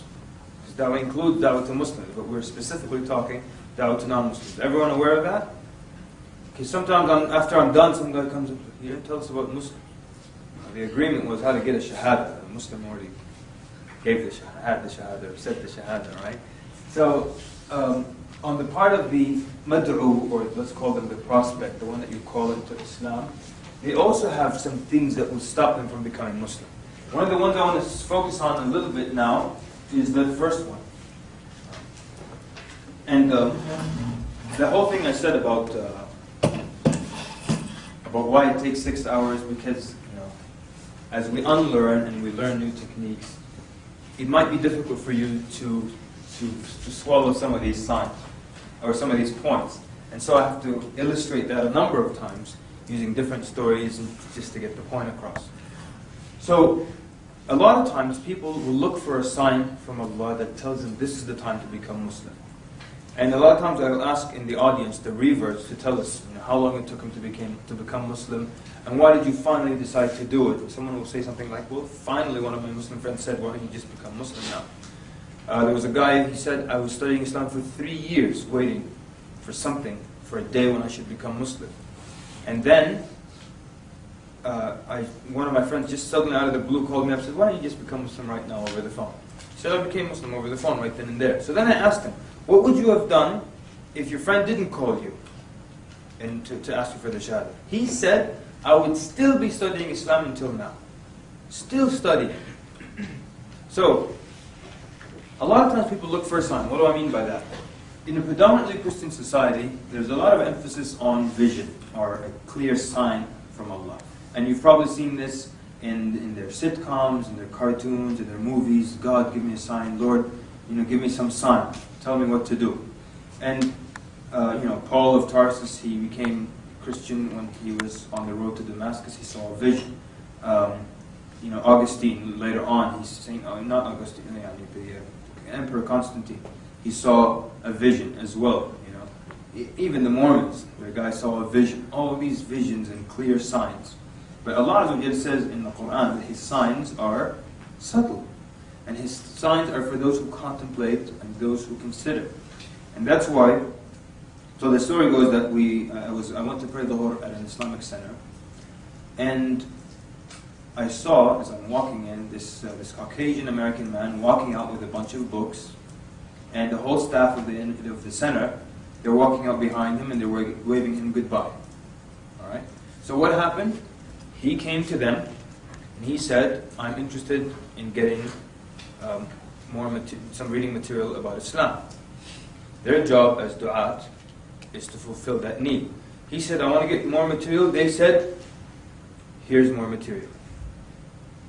Because da'wah includes da'wah to Muslims, but we're specifically talking da'wah to non-Muslims. Everyone aware of that? Because sometimes after I'm done, some guy comes up, you didn't tell us about Muslims. The agreement was how to get a shahada. The Muslim already gave the shahada, or said the shahada, right? So, on the part of the mad'u, or let's call them the prospect, the one that you call into Islam, they also have some things that will stop them from becoming Muslim. One of the ones I want to focus on a little bit now is the first one. And the whole thing I said about why it takes 6 hours, because as we unlearn and we learn new techniques, it might be difficult for you to swallow some of these signs, or some of these points. And so I have to illustrate that a number of times, using different stories, and just to get the point across. So, a lot of times people will look for a sign from Allah that tells them this is the time to become Muslim. And a lot of times I will ask in the audience, the reverts, to tell us how long it took him to become Muslim, and why did you finally decide to do it? Someone will say something like, well, finally one of my Muslim friends said, why don't you just become Muslim now? There was a guy, he said, I was studying Islam for 3 years, waiting for something, for a day when I should become Muslim. And then, one of my friends just suddenly out of the blue called me up and said, why don't you just become Muslim right now over the phone? He said, I became Muslim over the phone right then and there. So then I asked him, what would you have done if your friend didn't call you and to ask you for the shahada? He said, I would still be studying Islam until now. Still studying. So, a lot of times people look for a sign. What do I mean by that? In a predominantly Christian society, there's a lot of emphasis on vision, or a clear sign from Allah. And you've probably seen this in their sitcoms, in their cartoons, in their movies. God, give me a sign. Lord, give me some sign. Tell me what to do. And, Paul of Tarsus, he became Christian when he was on the road to Damascus. He saw a vision. Augustine, later on, he's saying, not Augustine, the Emperor Constantine, he saw a vision as well. Even the Mormons, the guy saw a vision. All of these visions and clear signs. But Allah Azza wa Jalla says in the Quran that His signs are subtle. And His signs are for those who contemplate and those who consider. And that's why, so the story goes that I went to pray Dhuhr at an Islamic center, and I saw, as I'm walking in, this Caucasian American man walking out with a bunch of books, and the whole staff of the center, they're walking out behind him and they're waving him goodbye. Alright? So what happened? He came to them and he said, I'm interested in getting some reading material about Islam. Their job as du'at is to fulfill that need. He said, I want to get more material. They said, here's more material.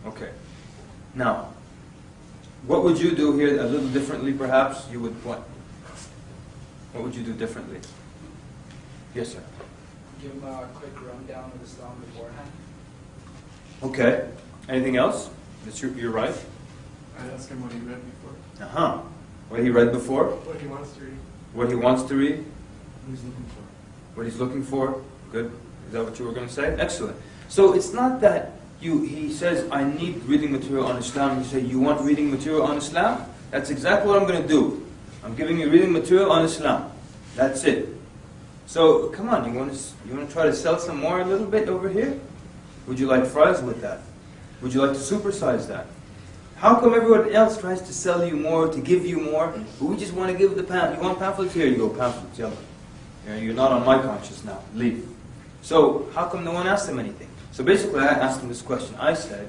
Okay. Now, what would you do here a little differently perhaps? You would what? What would you do differently? Yes, sir. Give him a quick rundown of Islam beforehand. Okay. Anything else? You're right. I'd ask him what he read before. Uh-huh. What he read before? What he wants to read. What he wants to read? What he's looking for. What he's looking for? Good. Is that what you were going to say? Excellent. So it's not that he says, I need reading material on Islam. You say, you want reading material on Islam? That's exactly what I'm going to do. I'm giving you reading material on Islam. That's it. So, come on, you want to try to sell some more a little bit over here? Would you like fries with that? Would you like to supersize that? How come everyone else tries to sell you more, to give you more, but we just want to give the pamphlet? You want pamphlets? Here you go, pamphlets, yellow. You're not on my conscience now, leave. So how come no one asked him anything? So basically I asked him this question. I said,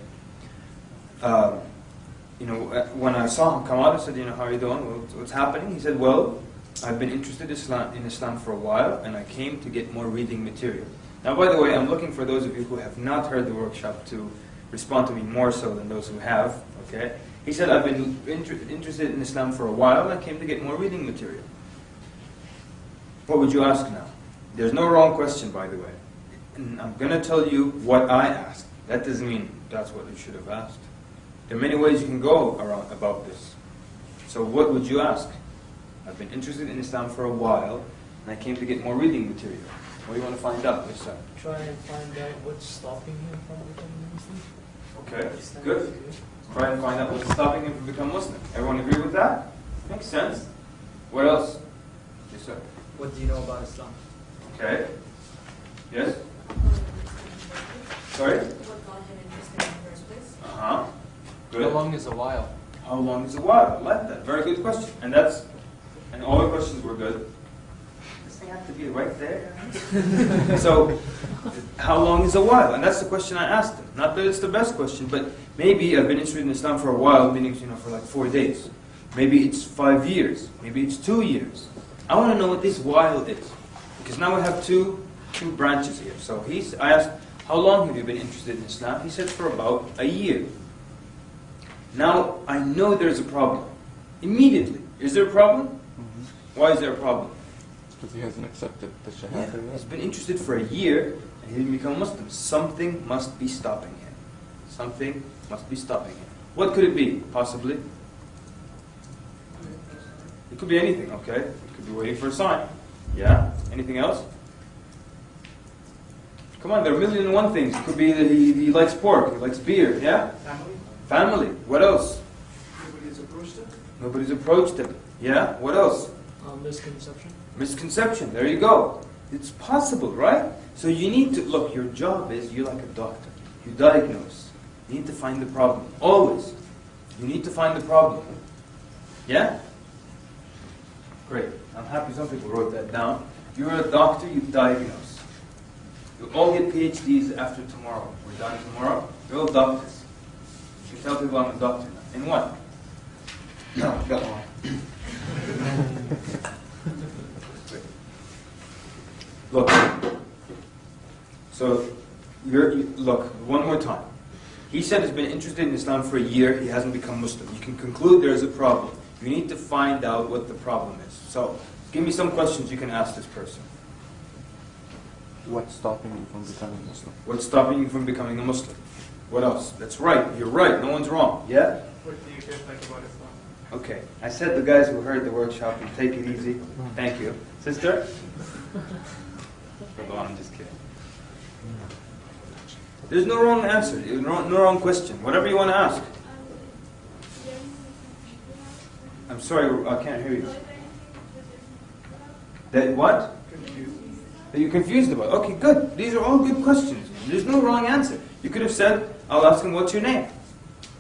when I saw him come out, I said, how are you doing? What's happening? He said, well, I've been interested in Islam for a while, and I came to get more reading material. Now, by the way, I'm looking for those of you who have not heard the workshop to respond to me more so than those who have. Okay? He said, I've been interested in Islam for a while, and I came to get more reading material. What would you ask now? There's no wrong question, by the way. And I'm going to tell you what I asked. That doesn't mean that's what you should have asked. There are many ways you can go around about this. So what would you ask? I've been interested in Islam for a while, and I came to get more reading material. What do you want to find out? Yes, sir. Try and find out what's stopping him from becoming Muslim. Okay, good. Try and find out what's stopping him from becoming Muslim. Everyone agree with that? Makes sense. What else? Yes, sir. What do you know about Islam? Okay. Yes? Sorry? What got him interested in the first place? Uh-huh. Good. How long is a while? How long is a while? I like that. Very good question. And all the questions were good. Does they have to be right there? So, how long is a while? And that's the question I asked him. Not that it's the best question, but maybe I've been interested in Islam for a while, meaning for like 4 days. Maybe it's 5 years. Maybe it's 2 years. I want to know what this while is. Because now we have two branches here. So I asked, how long have you been interested in Islam? He said for about a year. Now, I know there's a problem. Immediately. Is there a problem? Mm-hmm. Why is there a problem? Because he hasn't accepted the Shahada Yeah, he's yet. been interested for a year and he didn't become Muslim. Something must be stopping him. Something must be stopping him. What could it be, possibly? It could be anything, okay? It could be waiting for a sign. Yeah? Anything else? Come on, there are a million and one things. It could be that he likes pork, he likes beer, yeah? Family? Family. What else? Nobody's approached it? Nobody's approached him. Yeah? What else? Misconception. Misconception. There you go. It's possible, right? So you need to, look, your job is, you're like a doctor. You diagnose. You need to find the problem. Always. You need to find the problem. Yeah? Great. I'm happy some people wrote that down. You're a doctor, you diagnose. You'll all get PhDs after tomorrow. We're done tomorrow. You're all doctors. You tell people I'm a doctor now. In what? No, I've got one. Look. So, look, one more time. He said he's been interested in Islam for a year. He hasn't become Muslim. You can conclude there's a problem. You need to find out what the problem is. So, give me some questions you can ask this person. What's stopping you from becoming Muslim? What's stopping you from becoming a Muslim? What else? That's right. You're right. No one's wrong. Yeah? What do you guys think about Islam? Okay. I said the guys who heard the workshop would take it easy. Thank you. Sister? Well, I'm just kidding. There's no wrong answer. No wrong question. Whatever you want to ask. I'm sorry, I can't hear you. That what? Confused. That you're confused about. Okay, good. These are all good questions. There's no wrong answer. You could have said, I'll ask him, what's your name?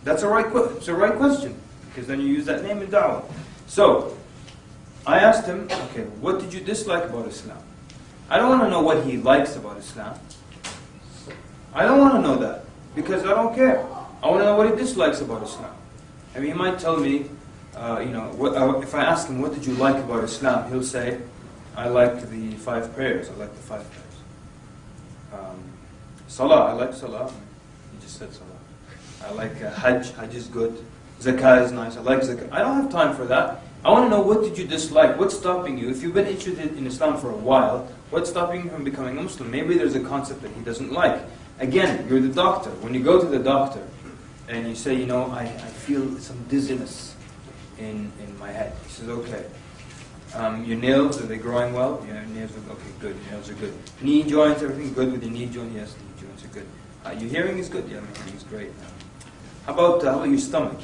That's a right question. Because then you use that name in da'wah. So, I asked him, okay, what did you dislike about Islam? I don't want to know what he likes about Islam. I don't want to know that. Because I don't care. I want to know what he dislikes about Islam. I mean, he might tell me, if I ask him, what did you like about Islam? He'll say, I like the 5 prayers. I like the 5 prayers. Salah, I like Salah. He just said Salah. I like Hajj. Hajj is good. Zakah is nice. I like Zakah. I don't have time for that. I want to know, what did you dislike? What's stopping you? If you've been interested in Islam for a while, what's stopping you from becoming a Muslim? Maybe there's a concept that he doesn't like. Again, you're the doctor. When you go to the doctor and you say, I feel some dizziness in my head. He says, okay. Your nails, are they growing well? Yeah, nails are okay, good. Your nails are good. Knee joints, everything good with your knee joint? Yes, knee joints are good. Your hearing is good? Yeah, my hearing is great. How about your stomach?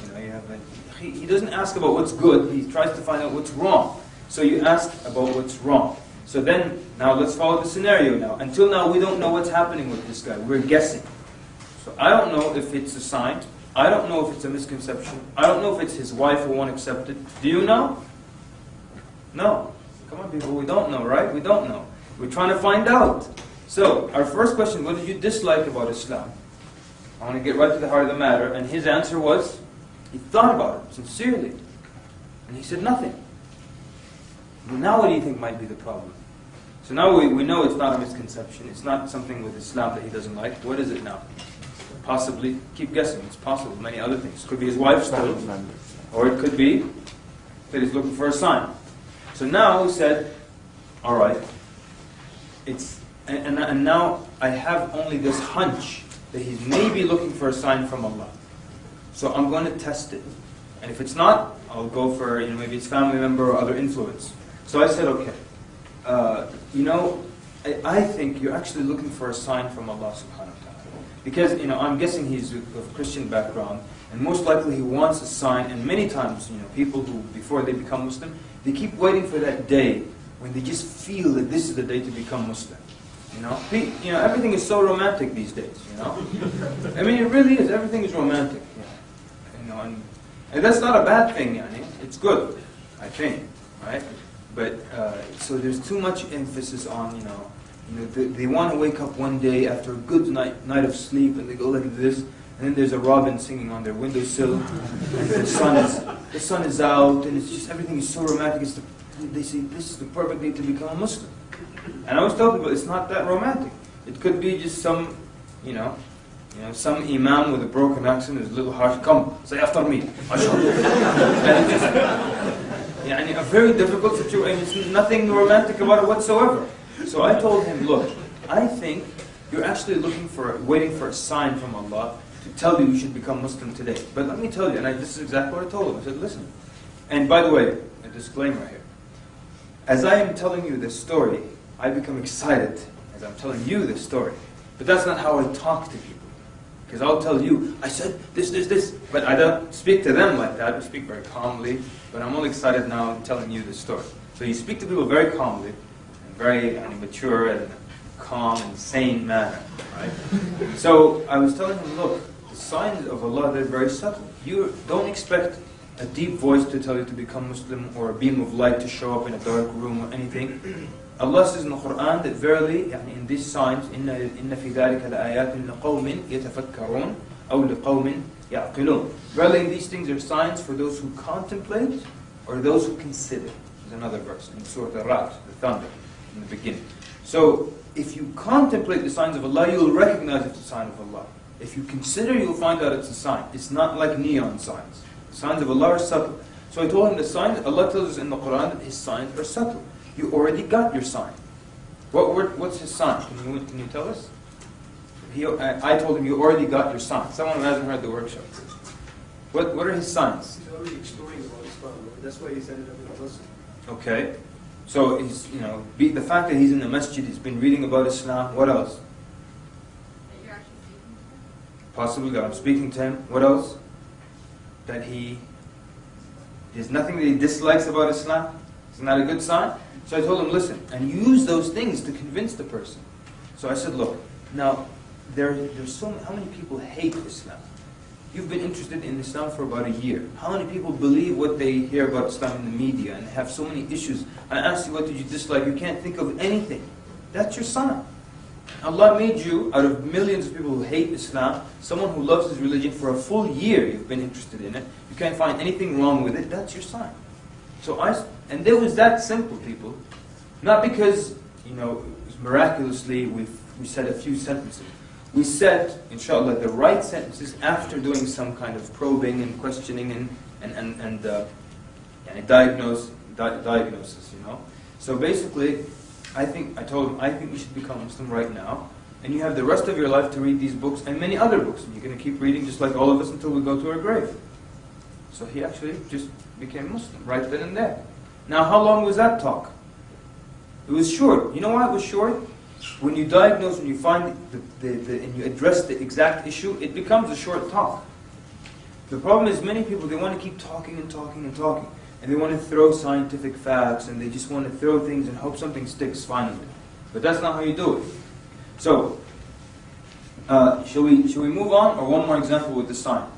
He doesn't ask about what's good. He tries to find out what's wrong. So you ask about what's wrong. So then, now let's follow the scenario now. Until now, we don't know what's happening with this guy. We're guessing. So I don't know if it's a sign. I don't know if it's a misconception. I don't know if it's his wife who won't accept it. Do you know? No. Come on, people, we don't know, right? We don't know. We're trying to find out. So, our first question, what did you dislike about Islam? I want to get right to the heart of the matter. And his answer was, he thought about it sincerely. And he said nothing. Well, now what do you think might be the problem? So now we know it's not a misconception. It's not something with Islam that he doesn't like. What is it now? Possibly, keep guessing, it's possible, many other things. It could be his wife still, or it could be that he's looking for a sign. So now he said, all right, and now I have only this hunch that he's maybe looking for a sign from Allah. So I'm going to test it. And if it's not, I'll go for maybe it's family member or other influence. So I said, okay, I think you're actually looking for a sign from Allah subhanahu wa ta'ala. Because, I'm guessing he's of Christian background, and most likely he wants a sign, and many times, people who, before they become Muslim, they keep waiting for that day when they just feel that this is the day to become Muslim. Everything is so romantic these days, I mean, it really is. Everything is romantic, and that's not a bad thing, it's good, I think, right? But, so there's too much emphasis on, they want to wake up one day after a good night of sleep, and they go like this, and then there's a robin singing on their windowsill, and the sun is out, and it's just, everything is so romantic. They say, this is the perfect day to become a Muslim. And I always tell people, it's not that romantic. It could be just some, some imam with a broken accent is a little harsh. Come, say after me. And it's just, a very difficult situation. There's nothing romantic about it whatsoever. So I told him, look, I think you're actually waiting for a sign from Allah to tell you should become Muslim today. But let me tell you, and this is exactly what I told him. I said, listen. And by the way, a disclaimer here. As I am telling you this story, I become excited as I'm telling you this story. But that's not how I talk to people. Because I'll tell you, I said this. But I don't speak to them like that. I speak very calmly. But I'm only excited now telling you this story. So you speak to people very calmly, and very mature and calm and sane manner. Right? So I was telling him, look, the signs of Allah, they're very subtle. You don't expect a deep voice to tell you to become Muslim, or a beam of light to show up in a dark room or anything. Allah says in the Quran that verily, in these signs, إِنَّ فِي ذَلِكَ لَآيَاتٍ لِقَوْمٍ يَتَفَكَّرُونَ أَوْ لِقَوْمٍ يَعْقِلُونَ. Verily, these things are signs for those who contemplate or those who consider. There's another verse in Surah Ar-Ra'd, the thunder, in the beginning. So, if you contemplate the signs of Allah, you'll recognize it's a sign of Allah. If you consider, you'll find out it's a sign. It's not like neon signs. The signs of Allah are subtle. So I told him the signs, Allah tells us in the Quran that His signs are subtle. You already got your sign. What's His sign? Can you tell us? I told him you already got your sign. Someone who hasn't heard the workshop. What are His signs? He's already extolling about Islam. That's why he said it up in Muslim. Okay. So he's, the fact that he's in the masjid, he's been reading about Islam. What else? That you're actually speaking to him? Possibly that I'm speaking to him. What else? That there's nothing that he dislikes about Islam. Isn't that a good sign? So I told him, listen, and use those things to convince the person. So I said, look, now, how many people hate Islam? You've been interested in Islam for about a year. How many people believe what they hear about Islam in the media and have so many issues? I asked you, what did you dislike? You can't think of anything. That's your sign. Allah made you, out of millions of people who hate Islam, someone who loves his religion for a full year. You've been interested in it. You can't find anything wrong with it. That's your sign. And there was that simple, people. Not because, miraculously we said a few sentences. We said, inshallah, the right sentences after doing some kind of probing and questioning and diagnosis, So basically, I told him, I think we should become Muslim right now. And you have the rest of your life to read these books and many other books. And you're going to keep reading just like all of us until we go to our grave. So he actually just became Muslim right then and there. Now, how long was that talk? It was short. You know why it was short? When you diagnose, when you find and you address the exact issue, it becomes a short talk. The problem is many people, they want to keep talking and talking and talking. And they want to throw scientific facts, and they just want to throw things and hope something sticks finally. But that's not how you do it. So, shall we move on, or one more example with the sign?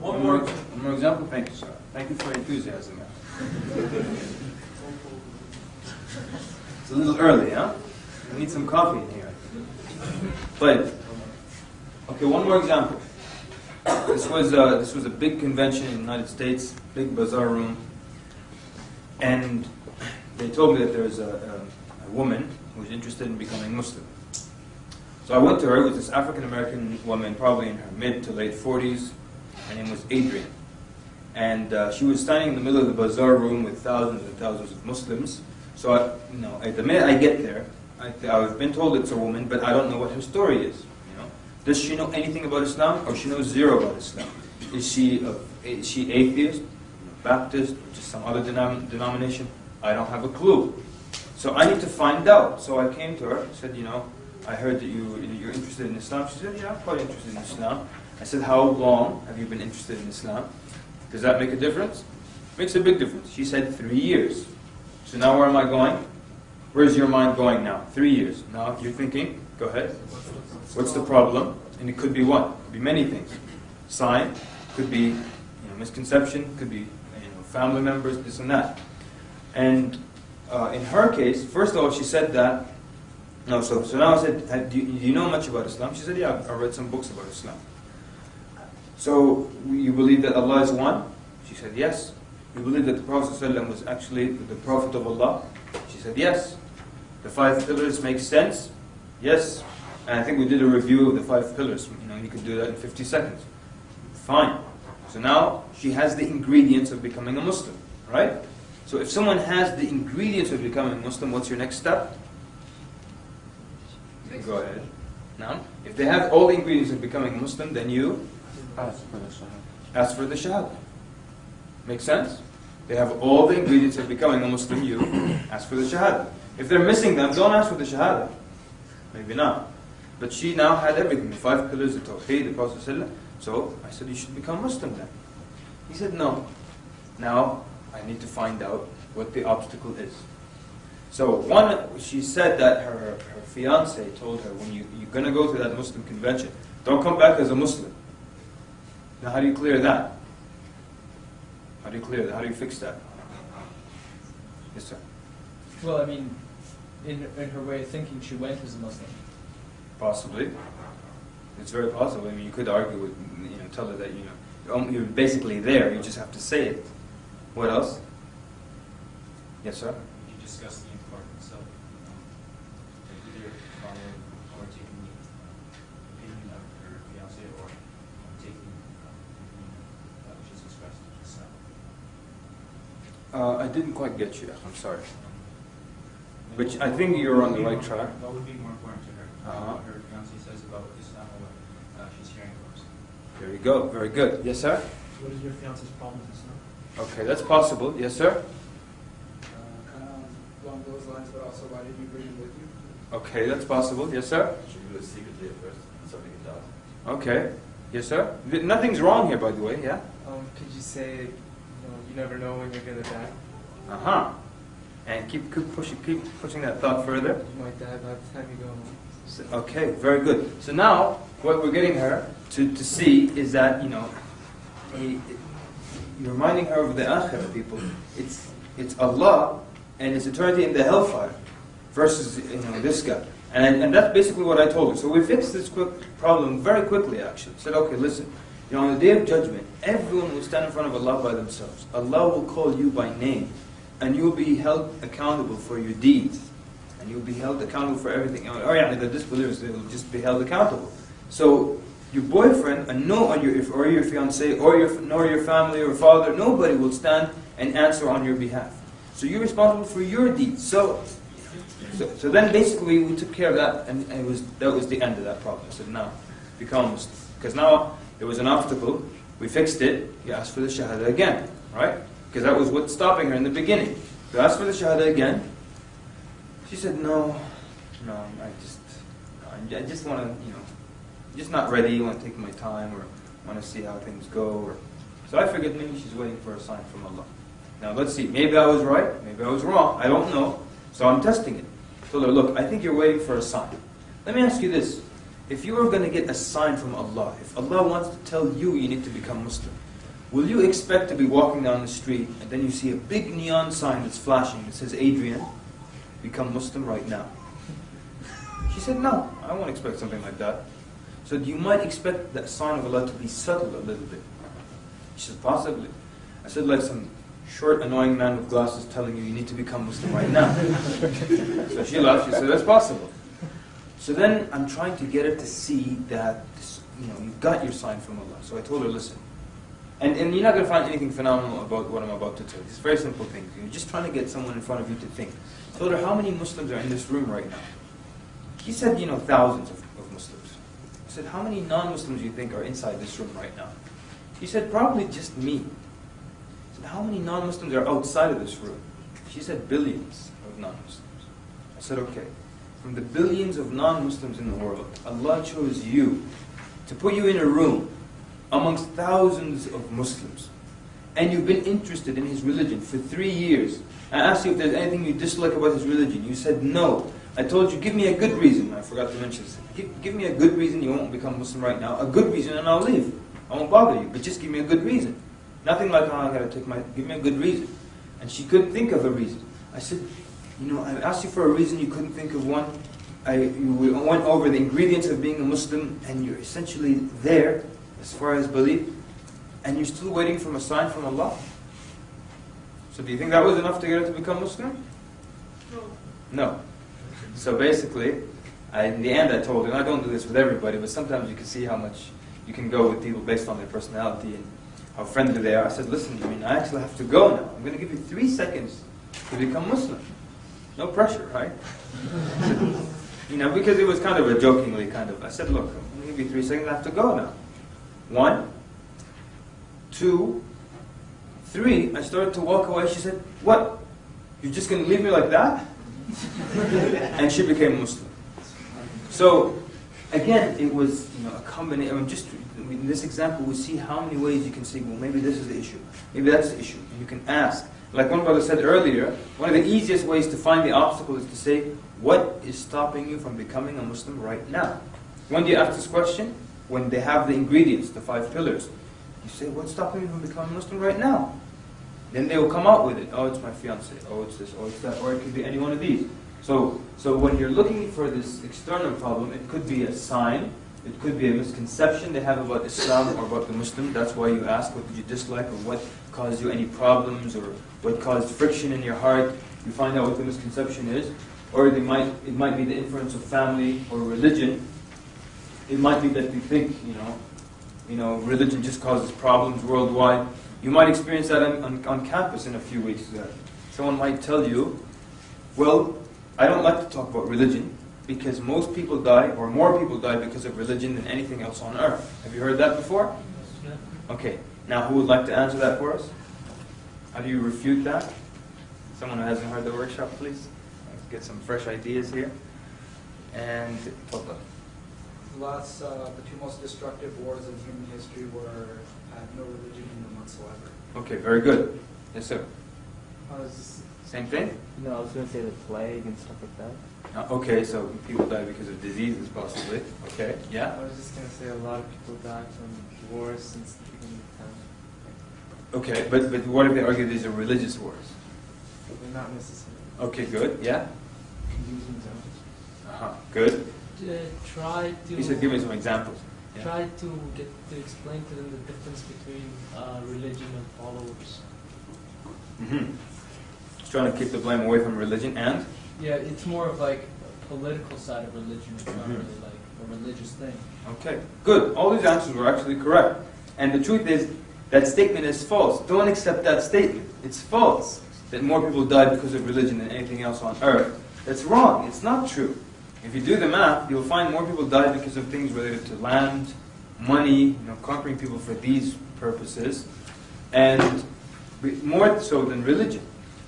One more example. Thank you, sir. Thank you for your enthusiasm. It's a little early, huh? We need some coffee in here. But okay, one more example. This was a big convention in the United States, big bazaar room, and they told me that there was a woman who was interested in becoming Muslim. So I went to her. It was this African American woman, probably in her mid to late 40s. Her name was Adrian, and she was standing in the middle of the bazaar room with thousands and thousands of Muslims. So at the minute I get there, I've been told it's a woman, but I don't know what her story is. Does she know anything about Islam, or she knows zero about Islam? Is she atheist, Baptist, or just some other denomination? I don't have a clue. So I need to find out. So I came to her, said, I heard that you're interested in Islam. She said, yeah, I'm quite interested in Islam. I said, how long have you been interested in Islam? Does that make a difference? Makes a big difference. She said 3 years. So now where am I going? Where's your mind going now? 3 years. Now you're thinking, go ahead. What's the problem? And it could be what? It could be many things. Sign, could be misconception, could be family members, this and that. And in her case, first of all, she said that. No, so now I said, do you know much about Islam? She said, yeah, I read some books about Islam. So you believe that Allah is one? She said, yes. You believe that the Prophet ﷺ was actually the Prophet of Allah? She said, yes. The 5 pillars make sense? Yes. And I think we did a review of the 5 pillars. You could do that in 50 seconds. Fine. So now she has the ingredients of becoming a Muslim, right? So if someone has the ingredients of becoming a Muslim, what's your next step? Go ahead. Now, if they have all the ingredients of becoming a Muslim, then you ask for the Shahada. Make sense? They have all the ingredients of becoming a Muslim, you ask for the Shahada. If they're missing them, don't ask for the Shahada. Maybe not. But she now had everything, the 5 pillars, the Tawheed, the Prophet ﷺ. So I said, you should become Muslim then. He said, no. Now I need to find out what the obstacle is. So she said that her fiance told her, when you're going to go to that Muslim convention, don't come back as a Muslim. Now how do you clear that? How do you clear that? How do you fix that? Yes, sir. Well, I mean, in her way of thinking, she went as a Muslim. Possibly. It's very possible. I mean, you could argue with, tell her that, you're basically there, you just have to say it. What else? Yes, sir? You discussed the importance of either following or taking the opinion of her fiancé or taking the opinion which is expressed in Islam. I didn't quite get you. I'm sorry. But I think you're on the right track. What would be more important to her? Uh-huh. What her fiancé says about Islam or what she's hearing from us? There you go. Very good. Yes, sir? What is your fiance's problem with Islam? Okay, that's possible. Yes, sir? Kind of along those lines, but also why did you bring him with you? Okay, that's possible. Yes, sir? Should we do it secretly at first and something gets out? Okay. Yes, sir? Nothing's wrong here, by the way. Yeah? Could you say, you never know when you're gonna die? Uh-huh. And keep pushing that thought further. You might die by the time you go home. So, okay, very good. So now, what we're getting her to see is that, you're reminding her of the akhirah, people. It's Allah and His eternity in the hellfire versus, this guy. And that's basically what I told her. So we fixed this problem very quickly, actually. Said, okay, listen. On the Day of Judgment, everyone will stand in front of Allah by themselves. Allah will call you by name. And you will be held accountable for your deeds. And you will be held accountable for everything. The disbelievers, they will just be held accountable. So your boyfriend, or your fiancé, or your family or father, nobody will stand and answer on your behalf. So you're responsible for your deeds. So then basically we took care of that, and that was the end of that problem. So now becomes, because now there was an obstacle, we fixed it, you ask for the Shahada again, right? Because that was what's stopping her in the beginning. So ask for the Shahada again. She said, no, I just want to, just not ready, want to take my time, or want to see how things go. So I figured maybe she's waiting for a sign from Allah. Now let's see, maybe I was right, maybe I was wrong, I don't know. So I'm testing it. I told her, look, I think you're waiting for a sign. Let me ask you this. If you were going to get a sign from Allah, if Allah wants to tell you you need to become Muslim, will you expect to be walking down the street and then you see a big neon sign that's flashing that says, Adrian, become Muslim right now? She said, no, I won't expect something like that. So you might expect that sign of Allah to be subtle a little bit. She said, possibly. I said, like some short, annoying man with glasses telling you need to become Muslim right now. So she laughed, she said, that's possible. So then I'm trying to get her to see that, you've got your sign from Allah. So I told her, listen, and you're not going to find anything phenomenal about what I'm about to tell you. It's very simple things. You're just trying to get someone in front of you to think. I told her, how many Muslims are in this room right now? She said, thousands of Muslims. I said, how many non-Muslims do you think are inside this room right now? She said, probably just me. I said, how many non-Muslims are outside of this room? She said, billions of non-Muslims. I said, okay. From the billions of non-Muslims in the world, Allah chose you to put you in a room amongst thousands of Muslims. And you've been interested in his religion for 3 years. I asked you if there's anything you dislike about his religion. You said no. I told you, give me a good reason. I forgot to mention this. Give me a good reason you won't become Muslim right now. A good reason and I'll leave. I won't bother you, but just give me a good reason. Nothing like, I gotta give me a good reason. And she couldn't think of a reason. I said, I asked you for a reason, you couldn't think of one. You went over the ingredients of being a Muslim, and you're essentially there, as far as belief, and you're still waiting for a sign from Allah. So do you think that was enough to get her to become Muslim? No. So basically, in the end I told her, and I don't do this with everybody, but sometimes you can see how much you can go with people based on their personality and how friendly they are. I said, listen, I actually have to go now. I'm going to give you 3 seconds to become Muslim. No pressure, right? Because it was kind of a jokingly I said, look, I'm going to give you 3 seconds, I have to go now. 1, 2, 3. I started to walk away. She said, what? You're just going to leave me like that? And she became Muslim. So, again, it was a combination. Just in this example, we see how many ways you can say, well, maybe this is the issue. Maybe that's the issue. And you can ask. Like one brother said earlier, one of the easiest ways to find the obstacle is to say, what is stopping you from becoming a Muslim right now? When do you ask this question? When they have the ingredients, the 5 pillars. You say, what's stopping me from becoming a Muslim right now? Then they will come out with it. Oh, it's my fiance. Oh, it's this. Oh, it's that. Or it could be any one of these. So when you're looking for this external problem, it could be a sign. It could be a misconception they have about Islam or about the Muslim. That's why you ask, what did you dislike, or what caused you any problems, or what caused friction in your heart. You find out what the misconception is. Or it might be the influence of family or religion. It might be that you think, religion just causes problems worldwide. You might experience that on campus in a few weeks. Someone might tell you, well, I don't like to talk about religion because most people die, or more people die because of religion than anything else on earth. Have you heard that before? Okay. Now, who would like to answer that for us? How do you refute that? Someone who hasn't heard the workshop, please. Let's get some fresh ideas here. And Tafadhal. The 2 most destructive wars in human history had no religion in them whatsoever. Okay, very good. Yes, sir. Same thing? No, I was going to say the plague and stuff like that. Okay, so people die because of diseases, possibly. Okay, yeah? I was just going to say a lot of people died from wars since the beginning of time. Okay, but what if they argue these are religious wars? They're not necessarily. Okay, good, yeah? Using examples. Good. Try to. He said, give me some examples. Yeah. Try to explain to them the difference between religion and followers. Just trying to keep the blame away from religion and? Yeah, it's more of like a political side of religion. It's not really like a religious thing. Okay, good. All these answers were actually correct. And the truth is, that statement is false. Don't accept that statement. It's false. That more people die because of religion than anything else on earth. That's wrong. It's not true. If you do the math, you'll find more people die because of things related to land, money, conquering people for these purposes, and more so than religion.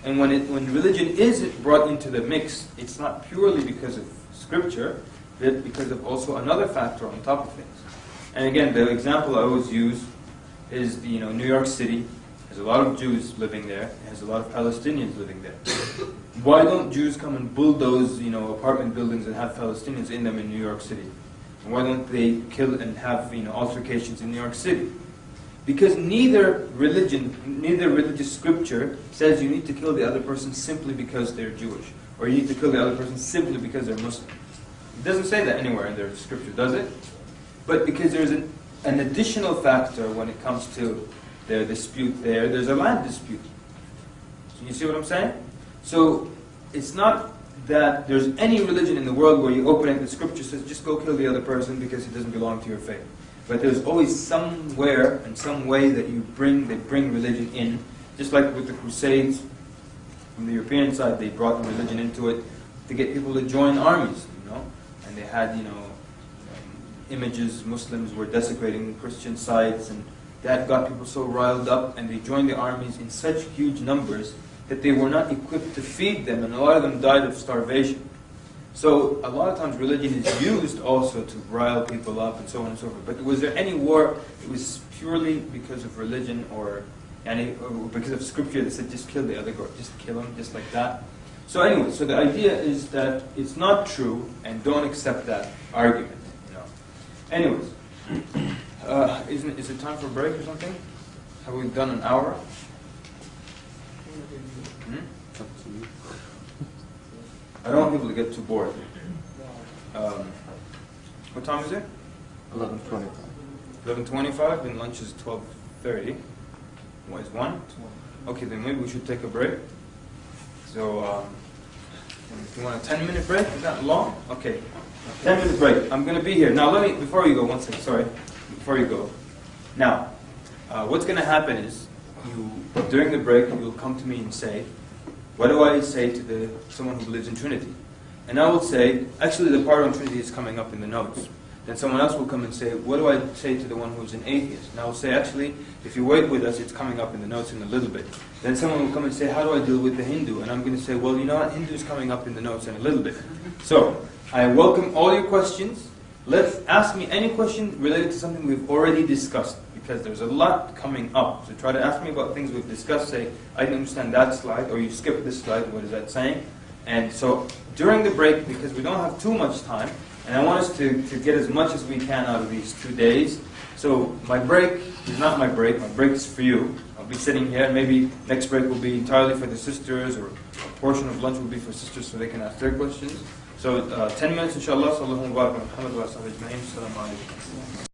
And when religion is brought into the mix, it's not purely because of scripture, but because of also another factor on top of things. And again, the example I always use is New York City. There's a lot of Jews living there. It has a lot of Palestinians living there. Why don't Jews come and bulldoze, apartment buildings and have Palestinians in them in New York City? And why don't they kill and have, altercations in New York City? Because neither religious scripture says you need to kill the other person simply because they're Jewish, or you need to kill the other person simply because they're Muslim. It doesn't say that anywhere in their scripture, does it? But because there's an additional factor when it comes to their dispute there's a land dispute. So you see what I'm saying? So it's not that there's any religion in the world where you open it and the scripture says just go kill the other person because he doesn't belong to your faith. But there's always somewhere and some way that they bring religion in. Just like with the Crusades, from the European side, they brought religion into it to get people to join armies, And they had, images, Muslims were desecrating Christian sites, and that got people so riled up, and they joined the armies in such huge numbers that they were not equipped to feed them, and a lot of them died of starvation. So a lot of times religion is used also to rile people up and so on and so forth. But was there any war that was purely because of religion or because of scripture that said just kill the other guy, just kill him, just like that? So anyway, so the idea is that it's not true, and don't accept that argument. Anyways, is it time for a break or something? Have we done an hour? I don't want people to get too bored. What time is it? 11:25. 11:25, and lunch is 12:30. What is 1? Okay, then maybe we should take a break. So, if you want a 10-minute break, is that long? Okay, 10-minute break. I'm going to be here. Now, before you go, one second, sorry. Before you go. Now, what's going to happen is, during the break, you'll come to me and say, what do I say to someone who believes in Trinity? And I will say, actually the part on Trinity is coming up in the notes. Then someone else will come and say, what do I say to the one who's an atheist? And I will say, actually, if you wait with us, it's coming up in the notes in a little bit. Then someone will come and say, how do I deal with the Hindu? And I'm going to say, well, you know what, Hindu is coming up in the notes in a little bit. So, I welcome all your questions. Ask me any question related to something we've already discussed, because there's a lot coming up. So try to ask me about things we've discussed. Say, I didn't understand that slide, or you skipped this slide, what is that saying? And so during the break, because we don't have too much time, and I want us to get as much as we can out of these 2 days. So my break is not my break is for you. I'll be sitting here, and maybe next break will be entirely for the sisters, or a portion of lunch will be for sisters so they can ask their questions. So 10 minutes, inshallah. Sallallahu alaihi wa sallam.